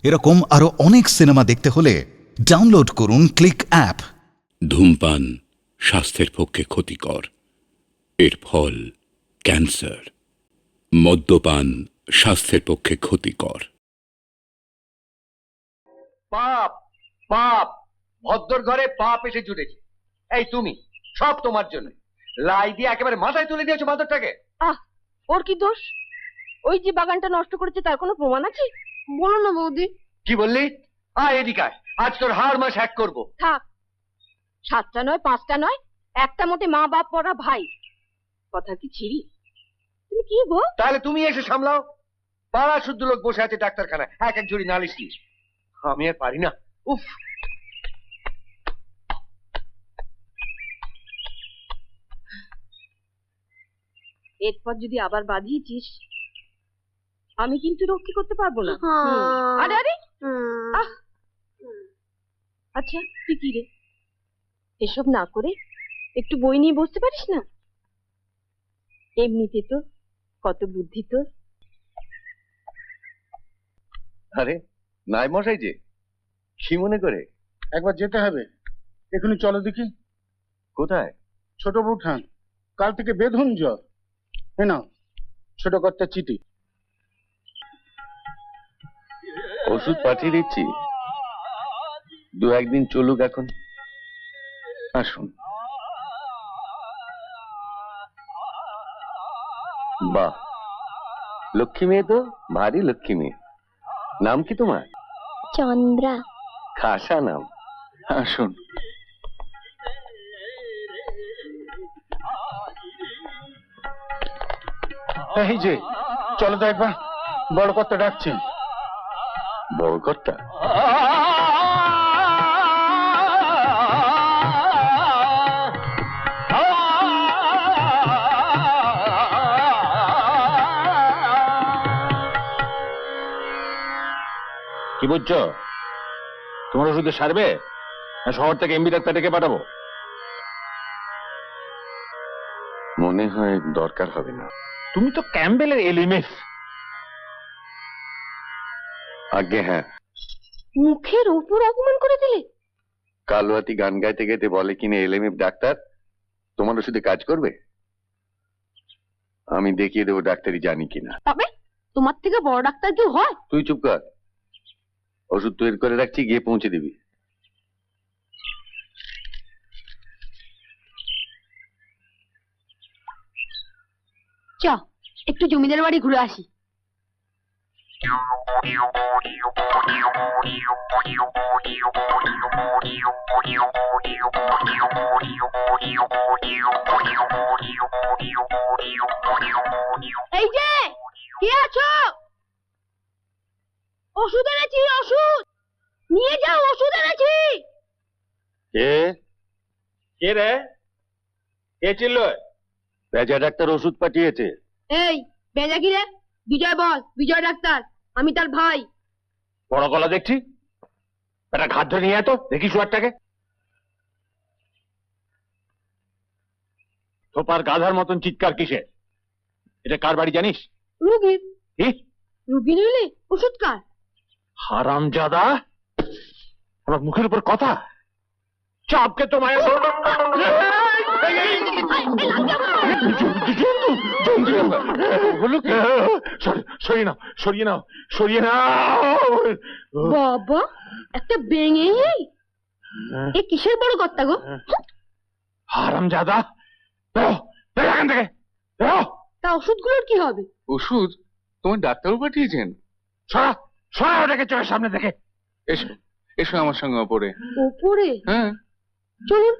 এরকম আরো অনেক সিনেমা দেখতে হলে ডাউনলোড করুন ক্লিক অ্যাপ। ধূমপান স্বাস্থ্যের পক্ষে ক্ষতিকর, এর ফল ক্যান্সার। মদ্যপান স্বাস্থ্যের পক্ষে ক্ষতিকর। পাপ পাপ, ভদ্র ঘরে পাপ এসে জুটেছে। এই তুমি, সব তোমার জন্য। লাই দিয়ে একেবারে মাথায় তুলে দিয়েছো বাঁদরটাকে। আহ, ওর কি দোষ? ওই যে বাগানটা নষ্ট করেছে তার কোনো প্রমাণ আছে? বলো না বৌদি। কি বললি? আয় এদিকে আয়, আজ তোর হাড় মাস হ্যাক করবো। থাক, 7টা নয় 5টা নয়, একটা মোটে মা বাপ পড়া ভাই, কথা কি ছিড়ি? তুমি কি গো? তাহলে তুমি এসে সামলাও। পাড়া শুদ্ধ লোক বসে আছে ডাক্তারখানায়, এক এক ঝুড়ি নালিশ নিয়ে। আমি আর পারি না। উফ, এরপর যদি আবার বাঁধিয়েছিস আমি কিন্তু রক্ষা করতে পারবো না। আরে আরে, আহ, আচ্ছা তুই কি রে, এসব না করে একটু বই নিয়ে বসতে পারিস না? এমনিতে তো কত বুদ্ধি তোর। আরে নাই মশাই যে, কি মনে করে? একবার যেতে হবে, এখনই চলো দেখি। কোথায়? ছোট বউঠান, কাল থেকে বেধুন জ্বর। এ নাও ছোট কর্তা চিঠি। ওষুধ পাঠিয়ে দিচ্ছি, 2-1 দিন চলুক এখন। আসুন। বাহ, লক্ষ্মী মেয়ে তো, ভারী লক্ষ্মী মেয়ে। নাম কি তোমার? চন্দ্রা। খাসা নাম। আসুন। এই যে চলো তো একবার, বড় কর্তা ডাকছেন। বড় কর্তা? কি বুঝছো? তোমার ওষুধে সারবে না শহর থেকে এমবি ডাক্তার ডেকে পাঠাবো? মনে হয় দরকার হবে না। তুমি তো ক্যাম্বেলের এলিমেন্স। আগে হ্যাঁ, মুখের উপর অপমান করে দিলে। কালুয়াতি গান গাইতে গাইতে বলে কিনা এলএমএফ ডাক্তার তোমার ওষুধে কাজ করবে। আমি দেখিয়ে দেবো ডাক্তারি জানি কিনা। তবে তোমার থেকে বড় ডাক্তার কেউ হয়? তুই চুপ কর, ওষুধ তৈরি করে রাখছি, গিয়ে পৌঁছে দিবি। চ, একটু জমিদার বাড়ি ঘুরে আসি। এই যে, কে আছো? ওষুধ এনেছি, ওষুধ নিয়ে যাও, ওষুধ এনেছি। কে কে রে? কে ছিল? রাজা ডাক্তার ওষুধ পাঠিয়েছে। এই বেজা কি রে? বিজয় বল, বিজয় ডাক্তার, আমি তার ভাই। বড় গলা দেখছি, একটা ঘাট ধরে নিয়ে আয় তো দেখি শুয়ারটাকে। থোপার গাধার মতন চিৎকার কিসে? এটা কার বাড়ি জানিস? রুগীর। কি? রুগী নইলে ওষুধ কার? হারামজাদা, আমার মুখের উপর কথা। চাপকে তো মায়ের হলো কি? সরিয়ে নাও, সরিয়ে নাও, সরিয়ে নাও। বাবা, একটা বেঙে। এ কিসের বড় কর্তা গো? হারামজাদা, বেরো, বেরো এখান থেকে, বেরো। তা ওষুধগুলোর কি হবে? ওষুধ তোমার ডাক্তারও পাঠিয়েছেন? সরা, সরা ওটাকে চোখের সামনে দেখে। এসো, এসো আমার সঙ্গে ওপরে। ওপরে? হ্যাঁ, চলুন।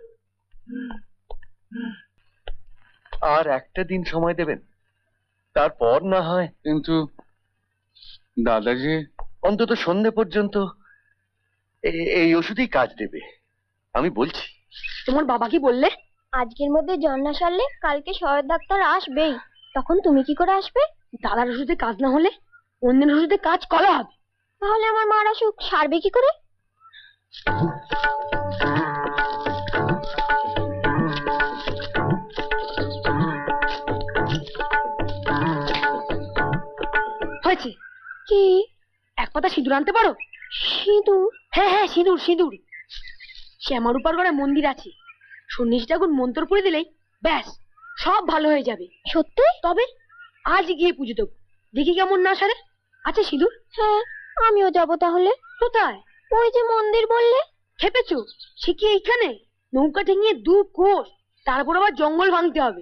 আর একটা দিন সময় দেবেন, তারপর না হয়। কিন্তু দাদাজি। অন্তত সন্ধে পর্যন্ত এই ওষুধই কাজ দেবে, আমি বলছি। তোমার বাবা কি বললে? আজকের মধ্যে জ্বর না সারলে কালকে শহরের ডাক্তার আসবেই। তখন তুমি কি করে আসবে? দাদার ওষুধে কাজ না হলে অন্যের ওষুধে কাজ করা হবে। তাহলে আমার মার অসুখ সারবে কি করে? হয়েছে কি? এক পাতা সিঁদুর আনতে পারো? সিঁদুর? হ্যাঁ হ্যাঁ, সিঁদুর সিঁদুর। শ্যামারূপার ঘরে মন্দির আছে, সন্ন্যাসী ঠাকুর মন্ত্র পড়ে দিলেই ব্যাস সব ভালো হয়ে যাবে। সত্যি? তবে আজ গিয়ে পুজো দেবো, দেখি কেমন না সারে। আচ্ছা সিঁদুর? হ্যাঁ, আমিও যাব তাহলে। কোথায়? ওই যে মন্দির বললে। খেপেছো? সে কি এইখানে? নৌকা ঠেঙিয়ে 2 কোষ, তারপর আবার জঙ্গল ভাঙতে হবে।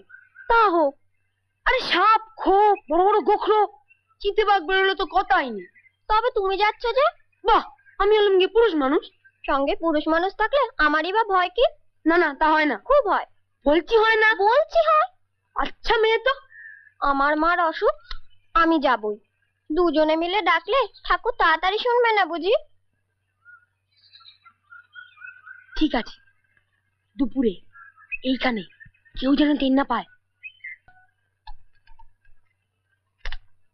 তা হোক। আরে সাপ, খোপ, বড় বড় গোখরো, চিতে বাঘ বেরোলে তো কথাই নেই। তবে তুমি যাচ্ছ যে? বাহ, আমি হলাম গিয়ে পুরুষ মানুষ। সঙ্গে পুরুষ মানুষ থাকলে আমারই বা ভয় কি? না না, তা হয় না। খুব হয়। বলছি হয় না? বলছি হয়। আচ্ছা মেয়ে তো। আমার মার অসুখ, আমি যাবই। দুজনে মিলে ডাকলে ঠাকুর তাড়াতাড়ি শুনবে না বুঝি? ঠিক আছে, দুপুরে এইখানে কেউ যেন টেন না পায়।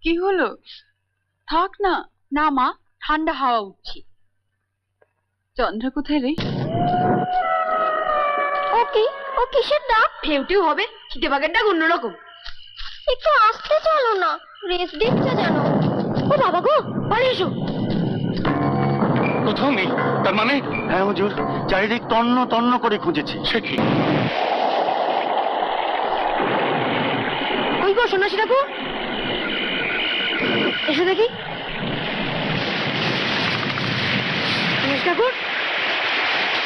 কি হলো? থাক না। না মা, ঠান্ডা হাওয়া উঠছে। চন্দ্র কোথায় রে? ও কি? ও কিসের ডাক? ফেউটেও হবে, চিতে বাঘের ডাক অন্যরকম। একটু আস্তে চলো না, রেস্ট দিচ্ছে যেন। ও বাবা গো, বাড়ি এসো। কোথাও নেই। তার মানে? হ্যাঁ হুজুর, চারিদিক তন্ন তন্ন করে খুঁজেছি। সে কি? ওই গো সন্ন্যাসী ঠাকুর, এসো দেখি। সন্ন্যাসী ঠাকুর,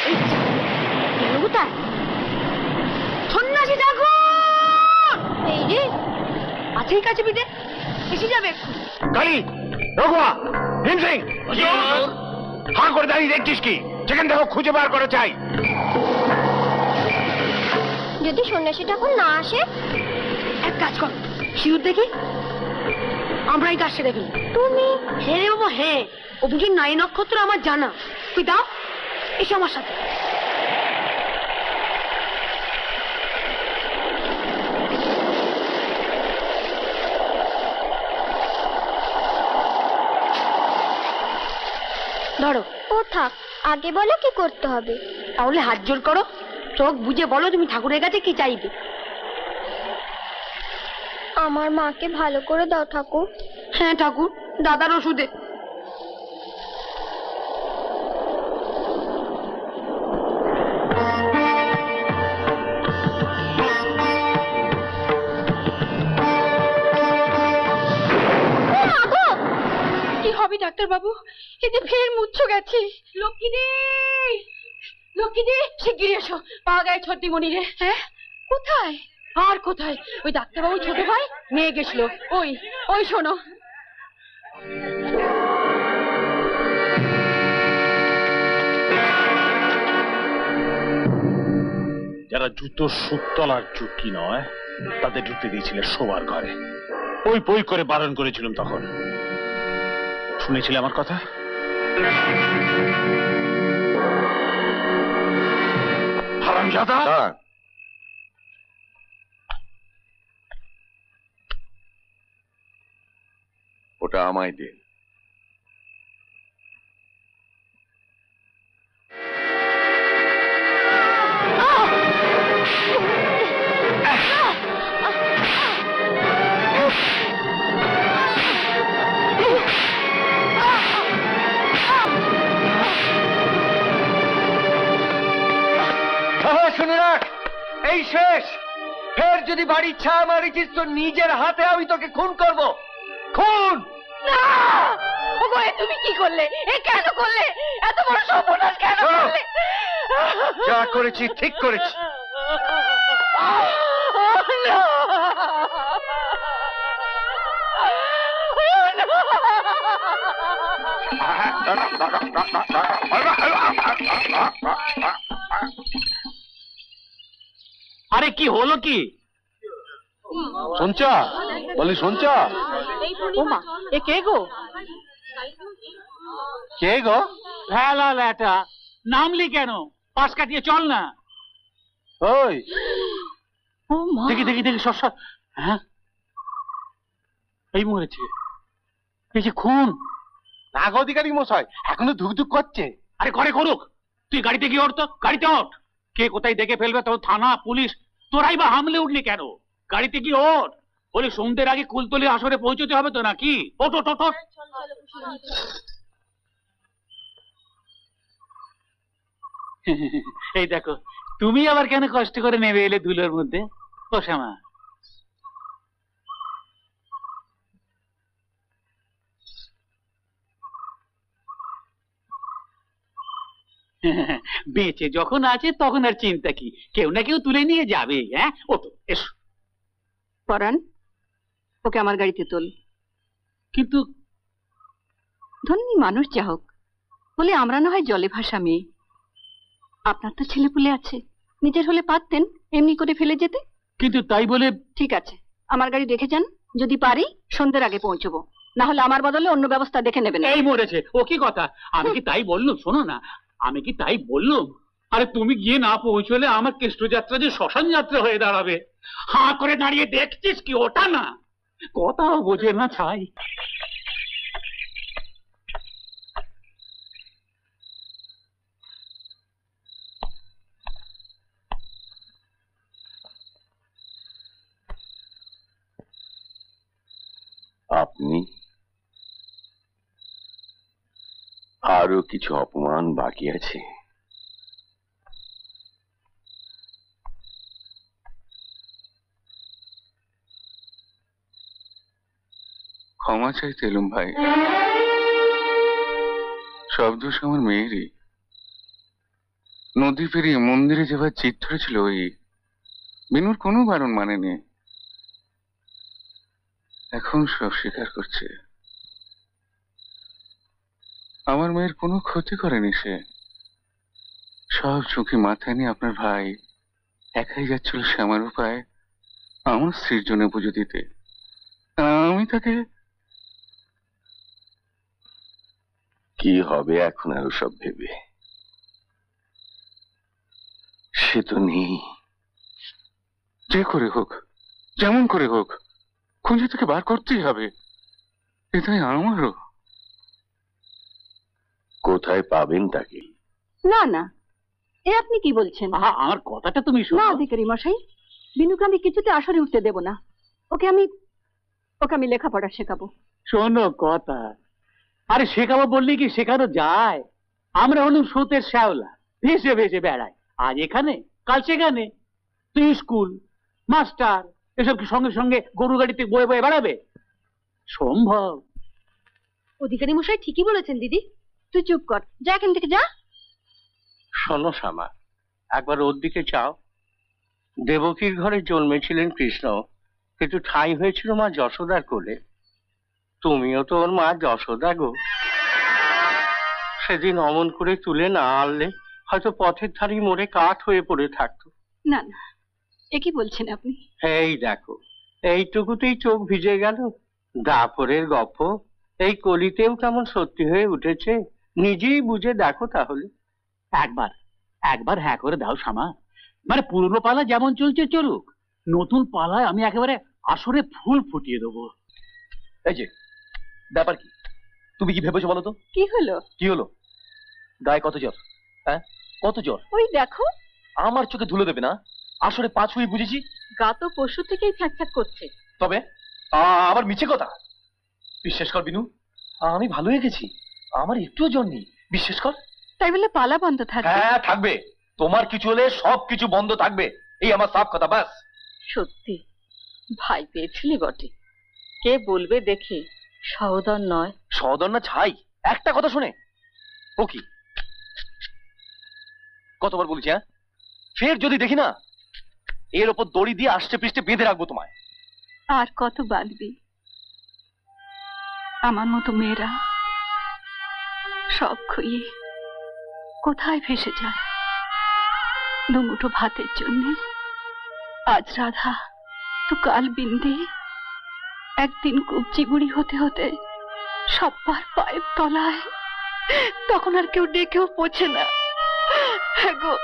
এই গেল কোথায়? সন্ন্যাসী ঠাকুর এই রে, আছেই কাছে পিঠে, এসে যাবে। কালী, রঘুয়া, ভীম সিং, হাঁ করে দাঁড়িয়ে দেখছিস কি? যেখান দেখো খুঁজে বার করে চাই। যদি সন্ন্যাসী ঠাকুর না আসে? এক কাজ কর, সিঁদুর দেখি, আমরা এই কাজ সেরে ফেলি। তুমি? হ্যাঁ রে বাবা হ্যাঁ, অভিজিৎ নাই নক্ষত্র আমার জানা। তুই দাও, এসো আমার সাথে। ধরো। ও থাক, আগে বলো কি করতে হবে। তাহলে হাত জোর করো, চোখ বুঝে বলো তুমি ঠাকুরের কাছে কি চাইবে। আমার মাকে ভালো করে দাও ঠাকুর। হ্যাঁ ঠাকুর, দাদার ওষুধে। কি হবে ডাক্তার বাবু? এই যে ফের মুচ্ছ গেছে। লক্ষ্মীদি, লক্ষ্মীদি, শিগগিরি এসো। পাওয়া গায়ে ছর্দি মনি রে। হ্যাঁ, কোথায়? আর কোথায়, ওই ডাক্তারবাবু ছোট ভাই নিয়ে গেছিল। ওই ওই শোনো। যারা জুতোর সুতলার চুটকি নয়, তাদের ঢুকতে দিয়েছিলে শোবার ঘরে। ওই বই করে বারণ করেছিলাম তখন। শুনেছিলে আমার কথা? হারামজাদা! ওটা আমায় দে। শুনে রাখ, এই শেষ। ফের যদি বাড়ির ছায়া মারিছিস তো নিজের হাতে আমি তোকে খুন করব। খুন! না! ওগো, এ তুমি কি করলে? এ কেন করলে? এত বড় সর্বনাশ কেন করলে? যা করেছি ঠিক করেছি। না! আরে কি হলো কি? শুনছা? বলি শুনছা? ওমা, এ কে গো? কে গো? ভেলা ল্যাটা, নামলি কেন? পাশ কাটিয়ে চল না। ওই ও মা, দেখি দেখি দেখি, সব সব। হ্যাঁ, এই মরেছে। এই যে খুন। নাগ অধিকারী মশাই এখনো ধুকধুক করছে। আরে করে করুক, তুই গাড়িতে গিয়ে ওঠ তো, গাড়িতে ওঠ। কে কোথায় দেখে ফেলবে তো, থানা পুলিশ, তোরাই বা হামলে উঠলি কেন? গাড়িতে গিয়ে ওঠ। বলি সন্ধ্যের আগে কুলতলি আসরে পৌঁছতে হবে তো নাকি? ওঠ ওঠ ওঠ ওঠ। এই দেখো, তুমি আবার কেন কষ্ট করে নেমে এলে ধুলোর মধ্যে? ও শ্যামা, বেঁচে যখন আছে তখন আর চিন্তা কি, কেউ না কেউ তুলে নিয়ে যাবে। হ্যাঁ, ও তো এসো। পরাণ, ওকে আমার গাড়িতে তোল। কিন্তু ধন্যী মানুষ যা হোক, বলে আমরা না হয় জলে ভাসা মেয়ে। আপনার তো ছেলেপুলে আছে, নিজের হলে পারতেন এমনি করে ফেলে যেতে। কিন্তু তাই বলে ঠিক আছে, আমার গাড়ি রেখে যান, যদি পারি সন্ধ্যের আগে পৌঁছবো, না হলে আমার বদলে অন্য ব্যবস্থা দেখে নেবেন। এই মরেছে, ও কি কথা? আমি কি তাই বললুম? শোনো না, আমি কি তাই বললুম? আরে তুমি গিয়ে না পৌঁছলে আমার কৃষ্ণযাত্রা যে শ্মশান যাত্রা হয়ে দাঁড়াবে। হাঁ করে দাঁড়িয়ে দেখছিস কি? ওটা না, কথাও বোঝে না ছাই। আপনি আরো কিছু অপমান বাকি আছে। ক্ষমা চাইতে এলুম ভাই, সব দোষ আমার মেয়েরই। নদী পেরিয়ে মন্দিরে যাবার চিট ধরেছিল ওই, বিনুর কোনো বারণ মানেনি, এখন সব স্বীকার করছে। আমার মেয়ের কোনো ক্ষতি করেনি সে, সব ঝুঁকি মাথায় নিয়ে আপনার ভাই একাই যাচ্ছিল শ্যামার উপায় আমার স্ত্রীর জন্য পুজো দিতে। আমি তাকে কি হবে এখন আর সব ভেবে? সে তো নেই। যে করে হোক, যেমন করে হোক, খুঁজে থেকে বার করতেই হবে, এটাই আমারও। কোথায় পাবেন তাকে? না না, এ আপনি কি বলছেন? আহা, আমার কথাটা তুমি না শোনো। অধিকারী মশাই, বিনুকে আমি কিছুতে আসরে উঠতে দেব না। ওকে আমি লেখাপড়া শেখাবো। শোনো কথা, আরে শেখাবো বললে কি শেখানো যায়? আমরা হলুম স্রোতের শ্যাওলা, ভেসে ভেসে বেড়াই, আজ এখানে কাল সেখানে। তুই স্কুল মাস্টার এসব কি সঙ্গে সঙ্গে গরু গাড়িতে বয়ে বয়ে বেড়াবে? সম্ভব? অধিকারী মশাই ঠিকই বলেছেন দিদি, তুই চুপ কর, যা এখান থেকে যা। শোনো শ্যামা, একবার ওর দিকে চাও। দেবকীর ঘরে জন্মেছিলেন কৃষ্ণ, কিন্তু ঠাঁই হয়েছিল মা যশোদার কোলে। তুমিও তো ওর মা যশোদা গো। সেদিন অমন করে তুলে না আনলে হয়তো পথের ধারে মরে কাঠ হয়ে পড়ে থাকতো। না না, এ কি বলছেন আপনি? এই দেখো, এইটুকুতেই চোখ ভিজে গেল। দাপরের গপ্প এই কলিতেও কেমন সত্যি হয়ে উঠেছে, নিজেই বুঝে দেখো তাহলে। একবার একবার হ্যাঁ করে দাও শ্যামা। মানে পুরনো পালা যেমন চলছে চলুক, নতুন পালায় আমি একেবারে আসরে ফুল ফুটিয়ে দেবো। এই যে ব্যাপার কি, তুমি কি ভেবেছো বলো তো? কি হলো? কি হলো? গায়ে কত জ্বর? হ্যাঁ, কত জ্বর? ওই দেখো, আমার চোখে ধুলো দেবে না? আসলে পা ছুঁয়ে বুঝেছি। গা তো পরশু থেকেই ছ্যাঁক করছে। তবে আবার মিছে কথা। বিশ্বাস কর বিনু, আমি ভালো হয়ে গেছি, আমার একটুও জ্বর নেই, বিশ্বাস কর। তাই বলে পালা বন্ধ থাকবে? হ্যাঁ থাকবে, তোমার কিছু হলে সব কিছু বন্ধ থাকবে, এই আমার সাফ কথা। ব্যাস। সত্যি ভাই পেয়েছিলি বটে, কে বলবে দেখে সহোদর নয়। সদর না ছাই, একটা কথা শুনে ও কি কতবার বলেছি? হ্যাঁ, ফের যদি দেখি না, এর ওপর দড়ি দিয়ে আষ্টে পৃষ্ঠে বেঁধে রাখবো তোমায়। আর কত বাঁধবি? আমার মতো মেয়েরা সব খুইয়ে কোথায় ভেসে যায় দুমুঠো ভাতের জন্য। আজ রাধা তো কাল বিন্দে, একদিন কবজি বুড়ি হতে হতে সব্বার পায়ের তলায়, তখন আর কেউ ডেকেও পৌঁছে না। হ্যাঁ গো,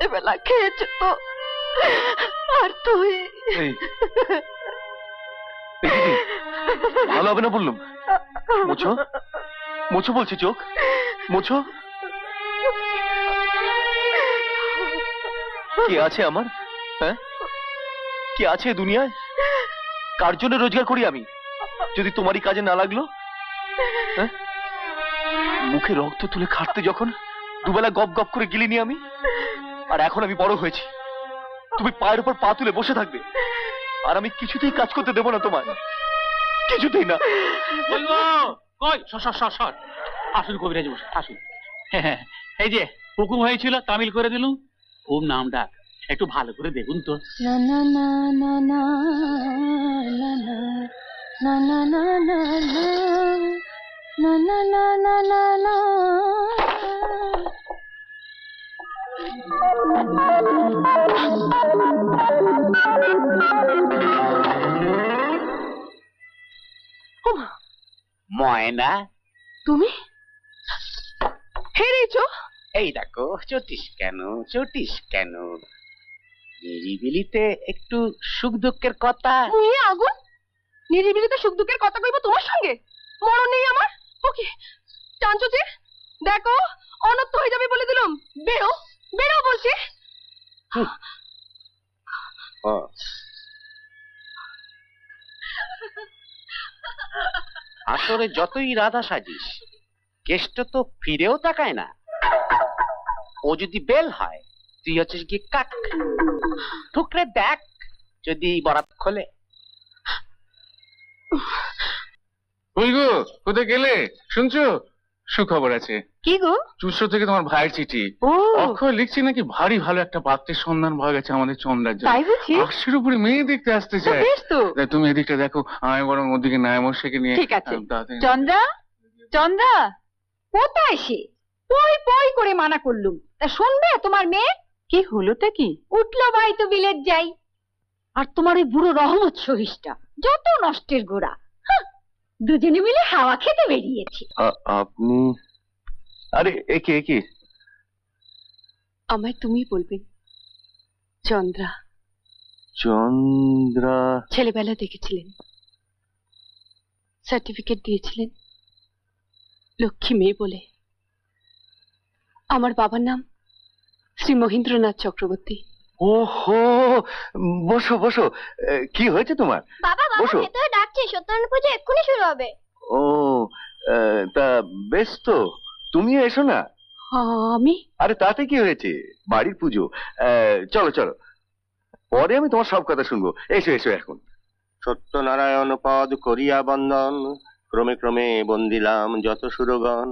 এবেলা খেয়েছ তো, আর তুই ভালো হবে না বললুম? মুছো মুছো বলছি, চোখ মুছো। কি আছে আমার? হ্যাঁ, কি আছে দুনিয়ায়? কার জন্য রোজগার করি আমি, যদি তোমারই কাজে না লাগলো? হ্যাঁ, মুখে রক্ত তুলে খাটতে যখন দুবেলা গপ গপ করে গিলিনি আমি। আর এখন আমি বড় হয়েছি, তুমি পায়ের উপর পা তুলে বসে থাকবে, আর আমি কিছুতেই কাজ করতে দেবো না তোমায়, কিছুতেই না। কই গো, কই, সর আসুন কবিরাজ মশাই, আসুন। এই যে হুকুম হয়েছিল তামিল করে দিলুম, খুব নাম ডাক, একটু ভালো করে দেখুন তো। না না না না না না না না না না না না না না না না। ময়না, তুমি হেরেছো? এই দেখো, চটিস কেন? নিরিবিলিতে একটু সুখ দুঃখের কথা। মুই আগুন, নিরিবিলিতে সুখ দুঃখের কথা কইব তোমার সঙ্গে? মরণ নেই আমার। ওকে জানছো যে, দেখো অনর্থ হয়ে যাবে বলে দিলাম। বেরো বেরো বলছি। আসলে যতই রাধা সাজিস, কেষ্ট তো ফিরেও তাকায় না। ও যদি বেল হয়, তুই হচ্ছিস কি কাক, ঠুকরে দেখ যদি বরাত খোলে। কই গো, কোথায় গেলে? শুনছো, সুখবর আছে। কি গো? চুষো থেকে তোমার ভাইয়ের চিঠি। ও অক্ষয় লিখছি নাকি ভারী ভালো একটা পাত্রের সন্ধান পাওয়া গেছে আমাদের চন্দ্রার জন্য। তাই বুঝি? 800-র উপরে মেয়ে দেখতে আসতে চায়। বেশ তো। তুমি এদিকটা দেখো, আমি বরং ওদিকে নায়ামশাইকে নিয়ে। ঠিক আছে। তাড়াতাড়ি। চন্দ্রা, চন্দ্রা কোথায় সে? পই পই করে মানা করলুম, তা শুনবে তোমার মেয়ে? কি হলোটা কি? উঠলো ভাই তো বিলেত যাই। আর তোমার ওই বুড়ো রহমত সহিষ্টা, যত নষ্টের গোড়া। দুজনে মিলে হাওয়া খেতে বেরিয়েছি। আপনি? আরে একে আমায় তুমি বলবেন চন্দ্রা। চন্দ্রা? ছেলেবেলা দেখেছিলেন, সার্টিফিকেট দিয়েছিলেন লক্ষ্মী মেয়ে বলে। আমার বাবার নাম শ্রী মহেন্দ্রনাথ চক্রবর্তী। ওহো, বসো বসো। কি হয়েছে তোমার? বাবা বাবা বসো। ভেতরে ডাকছে, সত্যনারায়ণ পুজো এক্ষুনি শুরু হবে। ও, তা বেশ তো, তুমিও এসো না। আমি? আরে তাতে কি হয়েছে, বাড়ির পুজো। চলো চলো, পরে আমি তোমার সব কথা শুনবো। এসো এসো এখন। সত্যনারায়ণ পদ করিয়া বন্দন, ক্রমে ক্রমে বন্দিলাম যত সুরগণ।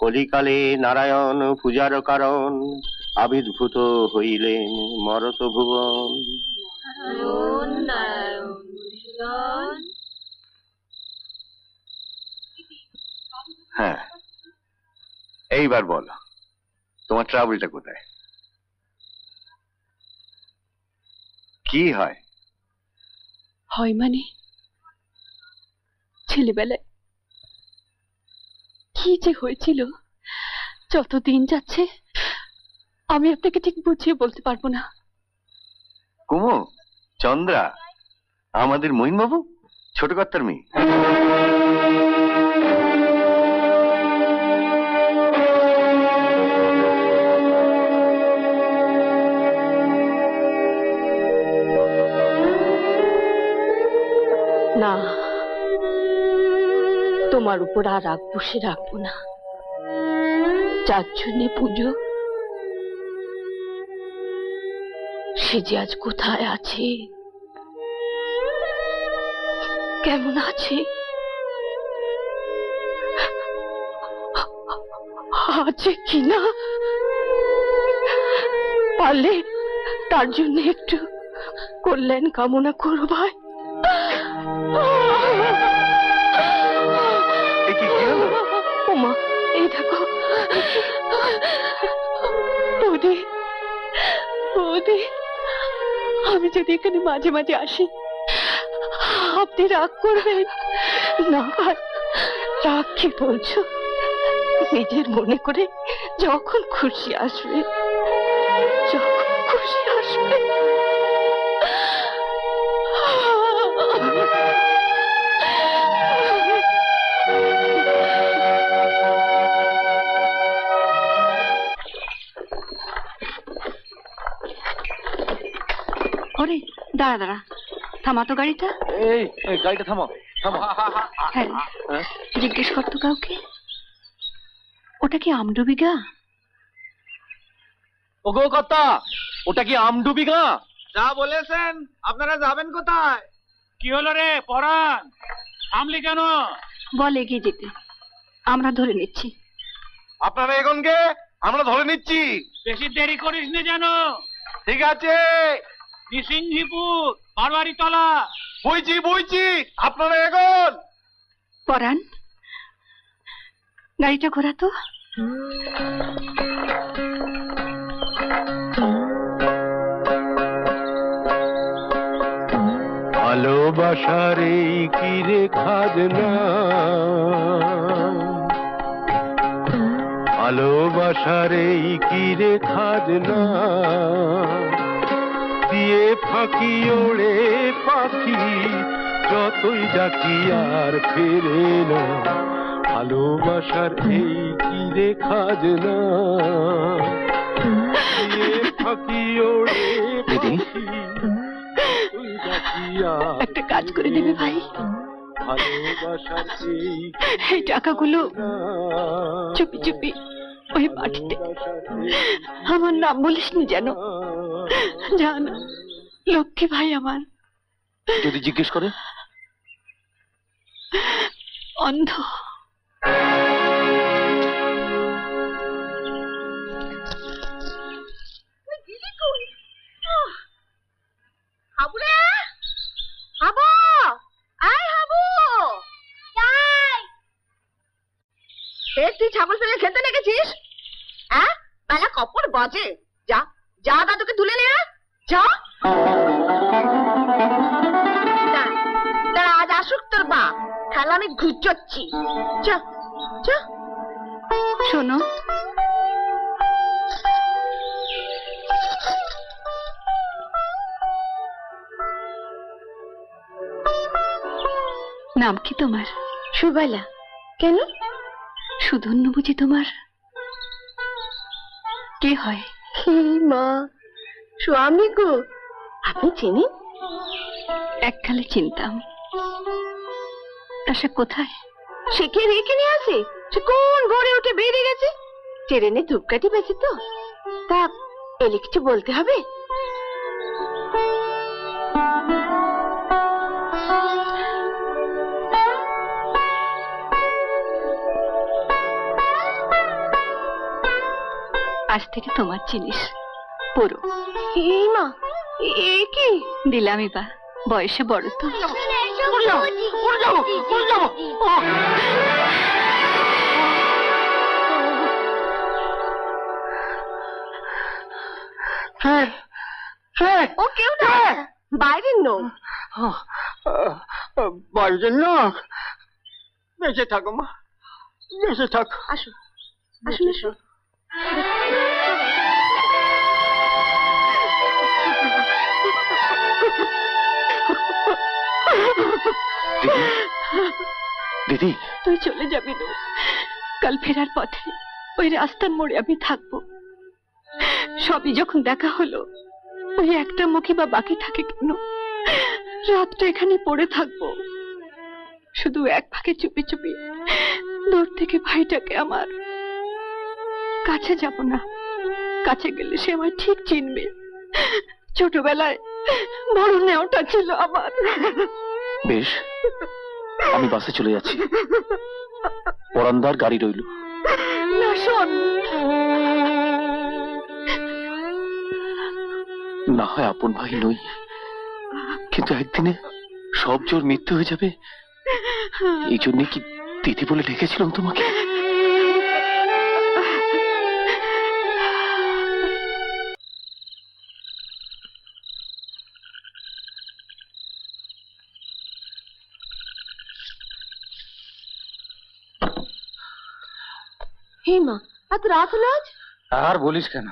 কলিকালে নারায়ণ পূজার কারণ, আবির্ভূত হইলেন মরত ভুবন। হ্যাঁ, এইবার বলো, তোমার ট্রাভেলটা কোথায়? কি হয়? হয় মানে ছেলেবেলায় কি যে হয়েছিল, যত দিন যাচ্ছে আমি আপনাকে ঠিক বুঝিয়ে বলতে পারবো না। কুমু, চন্দ্রা আমাদের মহিনবাবু, ছোট কর্তার মেয়ে। না, তোমার উপর আর রাগ পুষে রাখবো না। যার জন্যে পুজো, সে যে আজ কোথায় আছে, কেমন আছে, আছে কিনা, পারলে তার জন্য একটু কল্যাণ কামনা করো ভাই। ওমা, এই দেখো বৌদি, বৌদি, আমি যদি এখানে মাঝে মাঝে আসি আপনি রাগ করবেন না? ভাই, রাগ কি বলছো? নিজের মনে করে যখন খুশি আসবে, যখন খুশি আসবে। ওরে দাঁড়া দাঁড়া, থামা তো গাড়িটা। এই গাড়িটা থামাও, থামাও। হ্যাঁ, জিজ্ঞেস করতো কাউকে ওটা কি আমডুবিগা? ওগো কর্তা, ওটা কি আমডুবি গাঁ? যা বলেছেন, আপনারা যাবেন কোথায়? কি হলো রে পরাণ, থামলি কেন? বল এগিয়ে যেতে, আমরা ধরে নিচ্ছি। আপনারা এখন গে, আমরা ধরে নিচ্ছি। বেশি দেরি করিস না যেন। ঠিক আছে, নিসিংহিপুর, বারবারি তলা। বইছি, আপনারা এখন। পরাণ, গাড়িটা ঘোরা তো। ভালোবাসার এই কিরে খাজনা, ভালোবাসার এই কিরে খাজনা, দিয়ে ফাঁকি ওড়ে পাখি, যতই ডাকি আর ফেরে না। ভালোবাসার এই কিরে খাজনা, দিয়ে ফাঁকি ওড়ে পাখি, একটা কাজ করে দেবে ভাই, এই টাকাগুলো চুপি চুপি ওই মাটিতে আমার নাম বলিস নি যেন। জান, লক্ষ্মী ভাই আমার। যদি জিজ্ঞেস করে? অন্ধ। হাবুরে, হাবু, আয় হাবু, যাই। তুই ছাগল ফেলে খেতে লেগেছিস? হ্যাঁ, বেলা কপর বাজে। যা যা, দাদুকে তুলে নে, যা। দাঁড়া, আজ আসুক তোর বা, খেলা আমি ঘুরছি। যা যা। শোনো, নাম কি তোমার? সুবাইলা। কেন? সুধন্য বুঝি তোমার? কে হয়? মা, স্বামী গো। আপনি চেনেন? এককালে চিনতাম। তা সে কোথায়? সে কে রেখে নিয়ে আসে? সে কোন ভোরে উঠে বেরিয়ে গেছে। ট্রেনে ধূপকাঠি বেঁচে তো। তা এলে কিছু বলতে হবে? আজ থেকে তোমার জিনিস পুরো। মা, এ কি? দিলামই বা, বয়সে বড় তো। ও কেউ না, বাইরের লোক। বাইরের না, বেঁচে থাকো মা, বেঁচে থাক। আসুন আসুন আসুন। দিদি, তুই চলে যাবি তো, কাল ফেরার পথে ওই রাস্তার মোড়ে আমি থাকবো। সবই যখন দেখা হলো, ওই একটা মুখী বা বাকি থাকে কেন? রাতটা এখানে পড়ে থাকবো, শুধু এক ফাঁকে চুপি চুপি দূর থেকে ভাইটাকে আমার কাছে যাব না। কাছে গেলে সে আমায় ঠিক চিনবে। ছোটবেলায় বড় নেওয়াটা ছিল আমার। বেশ, আমি বাসে চলে যাচ্ছি। পরান্দার গাড়ি রইল। না শোন, না হয় আপন ভাই নই, কিন্তু একদিনে সব জোর মৃত্যু হয়ে যাবে, এই জন্য কি দিদি বলে ডেকেছিলাম তোমাকে? মা, এত রাত হলো আজ? আর বলিস কেন,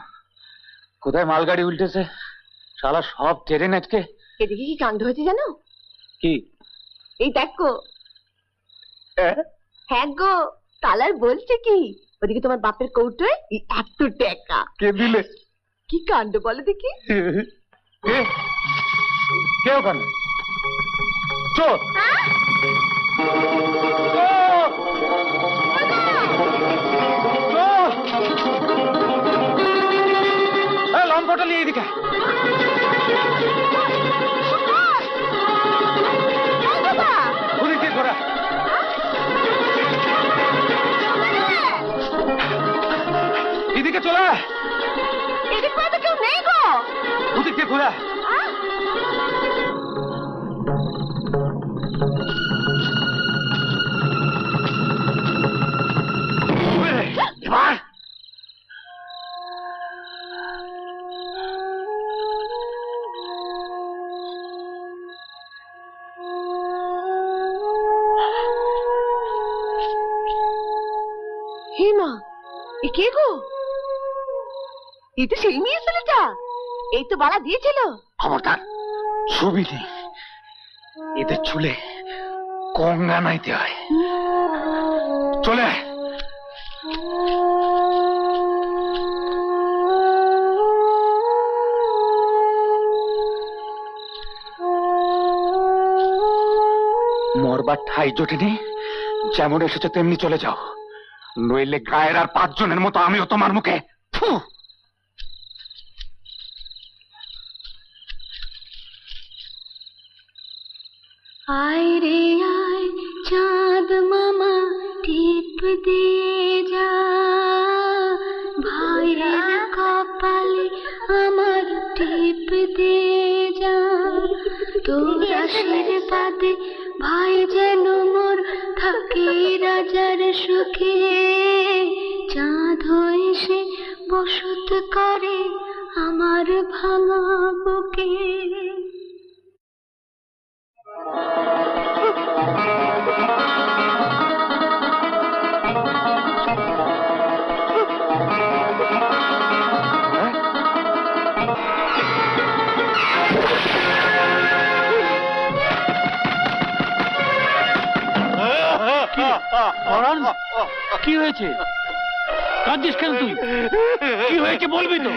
কোথায় মালগাড়ি উল্টেছে, শালা সব ট্রেন আটকে। এদিকে কি কাণ্ড হয়েছে জানো? কি? এই দেখো। হ্যাঁ গো, কালার বলছে কি, ওদিকে তোমার বাপের কৌটোয় এত টাকা। কে দিলে? কি কাণ্ড বলে দেখি। কে ওখানে? চোর! কোথায়? এবার হে মা, এ কে গো? এই তো সেই মেয়ে ছেলেটা, এই তো বাড়া দিয়েছিল। খবরদার, ছবি নেই। এদের চুলে কঙ্গা নাইতে হয়। চলে আয়। মরবার ঠাই জোটেনি, যেমন এসেছে তেমনি চলে যাও, নইলে গায়ের আর 5 জনের মতো আমিও তোমার মুখে ফু। আয় রে আয় চাঁদ মামা টিপ দিয়ে যা, ভাইয়ের কপালে আমার টিপ দিয়ে যা, তোর আশীর্বাদে ভাই যেন মোর থাকে রাজার সুখে, চাঁদ হয়ে সে বসত করে আমার ভাঙা বুকে। কি হয়েছে? কাঁদছিস কেন তুই? কি হয়েছে বলবি তো?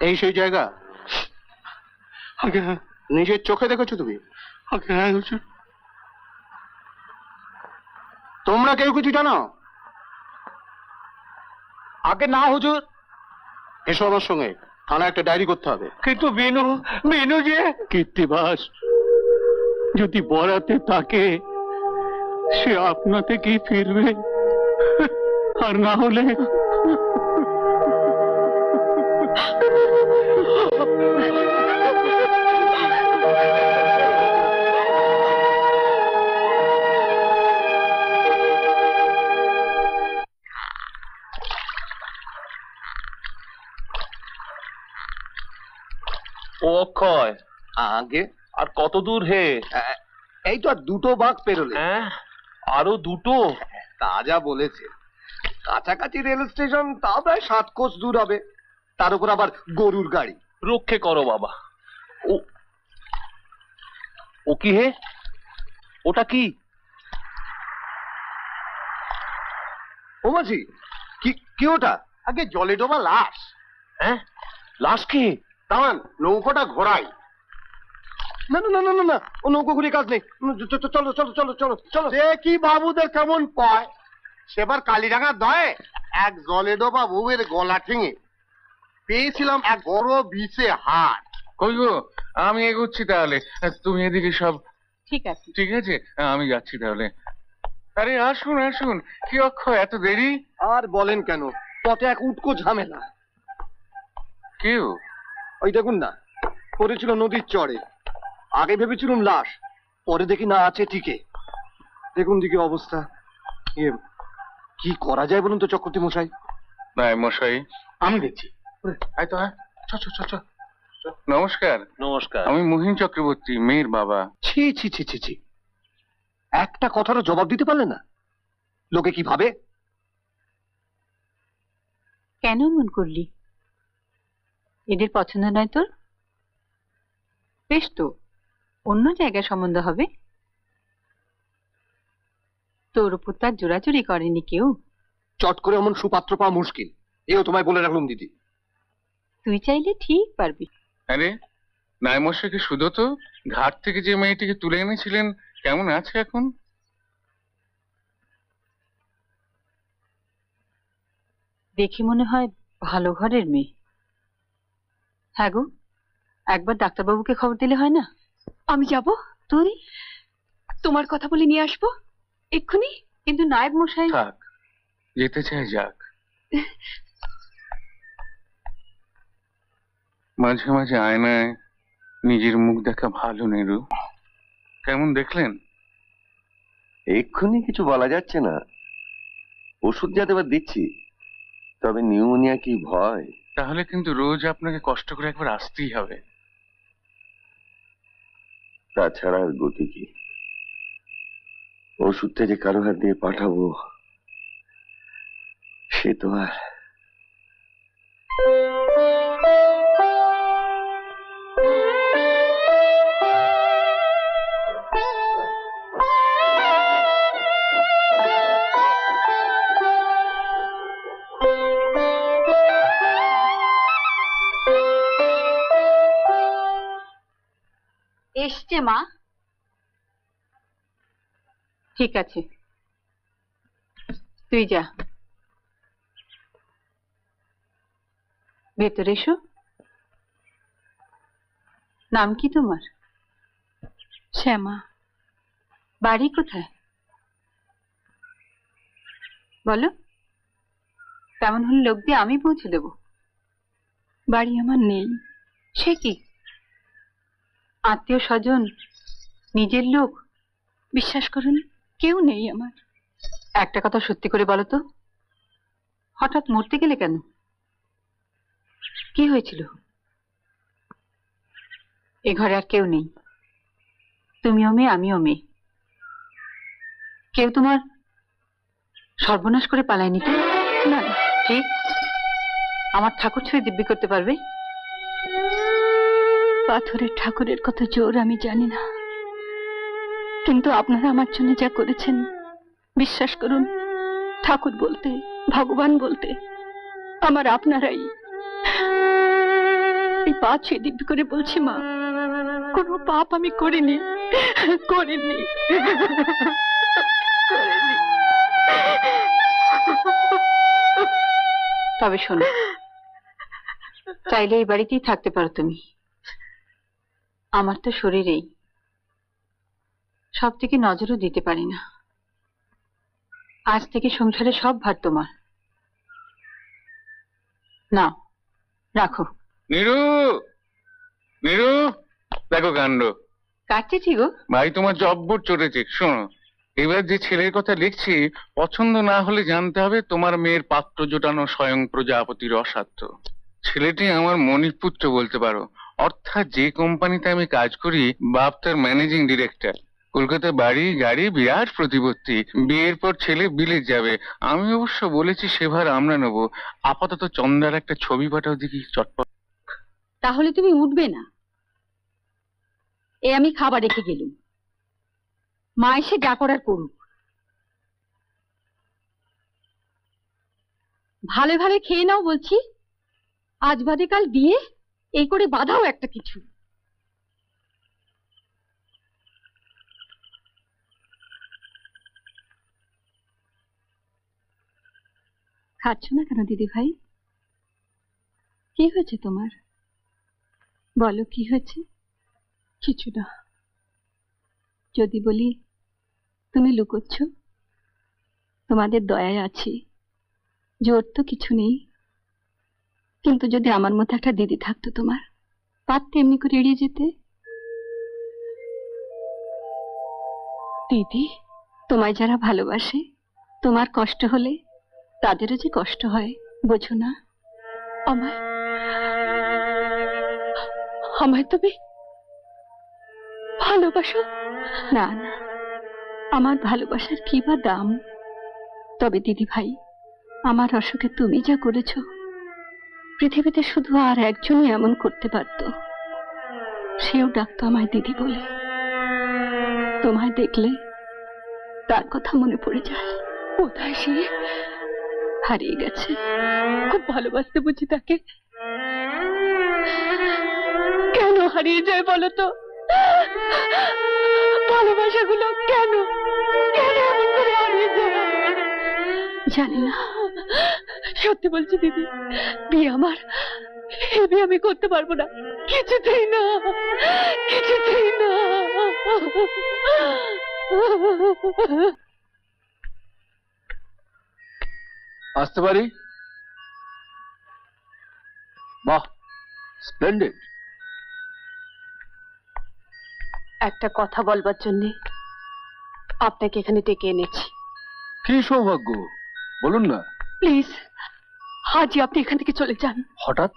এই সেই জায়গা? নিজের চোখে দেখেছো তুমি? তোমরা কেউ কিছু জানো? আগে না হুজুর। এসো আমার সঙ্গে, থানায় একটা ডায়েরি করতে হবে। কিন্তু বিনু যে কীর্তিবাস যদি বরাতে থাকে, সে আপনা থেকেই ফিরবে, আর না হলে ও অক্ষয়, আগে আর কত দূর হে? এই তো আর 2টো বাঘ পেরোলে। হ্যাঁ, আরো 2টো? তা যা বলেছে, কাছাকাছি রেল স্টেশন, তাও প্রায় 7 কোষ দূর হবে। তার উপর আবার গরুর গাড়ি। রক্ষে করো বাবা। ও ও কি হে? ওটা কি? ও মাঝি, কি কি ওটা? আগে জলে ডোবা লাশ। হ্যাঁ, লাশ কি? দামান, নৌকোটা ঘোরাই। না না না না না না, ও নৌকো ঘুরিয়ে কাজ নেই। চলো চলো চলো চলো চলো। সে কি বাবুদের কেমন পায়, সেবার কালীরাঙা দয়ে এক জলে ডোবা বউয়ের গলা ঠেঙে পেয়েছিলাম এক বড় বিষে হাড়। কই গো, আমি এগোচ্ছি তাহলে, তুমি এদিকে সব। ঠিক আছে। ঠিক আছে, আমি যাচ্ছি তাহলে। আরে আসুন আসুন, কি অক্ষয়, এত দেরি? আর বলেন কেন, পথে এক উটকো ঝামেলা। কেউ? ওই দেখুন না, পড়েছিল নদীর চড়ে। আগে ভেবেছিলাম লাশ, পরে দেখি না আছে টিকে। দেখুন দিকে অবস্থা। কি করা যায় বলুন তো চক্রবর্তী মশাই? নাই মশাই, আমি দেখছি। আয় তো, আয়। চ চ চ চ। নমস্কার। নমস্কার। আমি মহিন চক্রবর্তী, মেয়ের বাবা। ছি ছি ছি ছি ছি, একটা কথারও জবাব দিতে পারলে না? লোকে কি ভাবে? কেন মন করলি? এদের পছন্দ নয় তোর? বেশ তো, অন্য জায়গায় সম্বন্ধ হবে। তোর উপর তার জোরাজুরি করেনি কেউ। চট করে এমন সুপাত্র পাওয়া মুশকিল, এও তোমায় বলে রাখলাম দিদি। তুই চাইলে ঠিক পারবি। আরে নাই মশাইকে শুধু তো, ঘাট থেকে যে মেয়েটিকে তুলে এনেছিলেন, কেমন আছে এখন? দেখে মনে হয় ভালো ঘরের মেয়ে। হ্যাঁ গো, একবার ডাক্তারবাবুকে খবর দিলে হয় না? আমি যাব। তুই? তোমার কথা বলে নিয়ে আসবো। এক্ষুনি? কিন্তু নায়েব মশাই। থাক, যেতে চাই যাক। মাঝে মাঝে আয়নায় নিজের মুখ দেখা ভালো, নেরু। কেমন দেখলেন? এক্ষুনি কিছু বলা যাচ্ছে না, ওষুধ যা দেবার দিচ্ছি, তবে নিউমোনিয়া কি ভয়? তাহলে কিন্তু রোজ আপনাকে কষ্ট করে একবার আসতেই হবে। তাছাড়া আর গতি কি? ওষুধটা যে কারো হাত দিয়ে পাঠাবো সে তো আর। এসছে মা। ঠিক আছে, তুই যা, ভেতরে এসো। নাম কি তোমার? শ্যামা। বাড়ি কোথায় বলো? তেমন হলে লোক দিয়ে আমি পৌঁছে দেব। বাড়ি আমার নেই। সে কি? আত্মীয় স্বজন, নিজের লোক? বিশ্বাস করুন, কেউ নেই আমার। একটা কথা সত্যি করে বলো তো, হঠাৎ মরতে গেলে কেন? কি হয়েছিল? এ ঘরে আর কেউ নেই, তুমিও মেয়ে, আমিও মেয়ে। কেউ তোমার সর্বনাশ করে পালায়নি তো? না না। ঠিক, আমার ঠাকুর ছুঁয়ে দিব্যি করতে পারবে? পাথরের ঠাকুরের কত জোর আমি জানি না, কিন্তু আপনারা আমার জন্য যা করেছেন, বিশ্বাস করুন, ঠাকুর বলতে, ভগবান বলতে আমার আপনারাই। এই পা ছুঁয়ে দিব্যি করে বলছি মা, কোনো পাপ আমি করিনি, করিনি। তবে শোনো, চাইলে এই বাড়িতেই থাকতে পারো তুমি। আমার তো শরীরেই সব থেকে নজরও দিতে পারি না। আজ থেকে সংসারে সব ভার তোমার। নাও, রাখো। নিরু, নিরু, দেখো কাণ্ড। কাটতেছি গো। ভাই তোমার জব্বর চড়েছে। শোনো, এবার যে ছেলের কথা লিখছি, পছন্দ না হলে জানতে হবে তোমার মেয়ের পাত্র জোটানো স্বয়ং প্রজাপতির অসাধ্য। ছেলেটি আমার মণিপুত্র বলতে পারো। অর্থাৎ যে কোম্পানিতে আমি কাজ করি, বাপ তার ম্যানেজিং ডিরেক্টর। কলকাতা বাড়ি গাড়ি, বিরাট প্রতিপত্তি। বিয়ের পর ছেলে বিলেত যাবে। আমি অবশ্য বলেছি সেভার আমরা নেবো। আপাতত চন্দ্রার একটা ছবি পাঠাও দেখি চটপট। তাহলে তুমি উঠবে না? এ আমি খাবার রেখে গেলুম, মা এসে যা করার করুক। ভালো ভালো খেয়ে নাও বলছি, আজ বাদে কাল বিয়ে, এই করে বাধাও একটা কিছু। খাচ্ছ না কেন দিদি ভাই? কি হয়েছে তোমার? বলো কি হয়েছে? কিছু না। যদি বলি তুমি লুকোচ্ছ? তোমাদের দয়ায় আছি, জোর তো কিছু নেই। কিন্তু যদি আমার মতো একটা দিদি থাকতো তোমার, পারতে এমনি করে এড়িয়ে যেতে? দিদি, তোমায় যারা ভালোবাসে, তোমার কষ্ট হলে তাদেরও যে কষ্ট হয়, বোঝো না? আমায় আমায় তুমি ভালোবাসো? না না, আমার ভালোবাসার কি বা দাম? তবে দিদি ভাই, আমার অসুখে তুমি যা করেছ, পৃথিবীতে শুধু আর একজনই এমন করতে পারত। সেও ডাকতো আমায় দিদি বলে। তোমায় দেখলে তার কথা মনে পড়ে যায়। কোথায় সে? হারিয়ে গেছে। খুব ভালোবাসতে বুঝি তাকে। কেন হারিয়ে যায় বলো তো? ভালোবাসাগুলো কেন কেন এমন করে হারিয়ে যায়? জানি না। সত্যি বলছি দিদি, বিয়ে আমার, এ বিয়ে আমি করতে পারবো না, কিছুতেই না, কিছুতেই না। আসতে পারি? বাহ, স্প্লেন্ডেড। একটা কথা বলবার জন্য আপনাকে এখানে ডেকে এনেছি। কি সৌভাগ্য, বলুন না। প্লিজ আজই আপনি এখান থেকে চলে যান। হঠাৎ?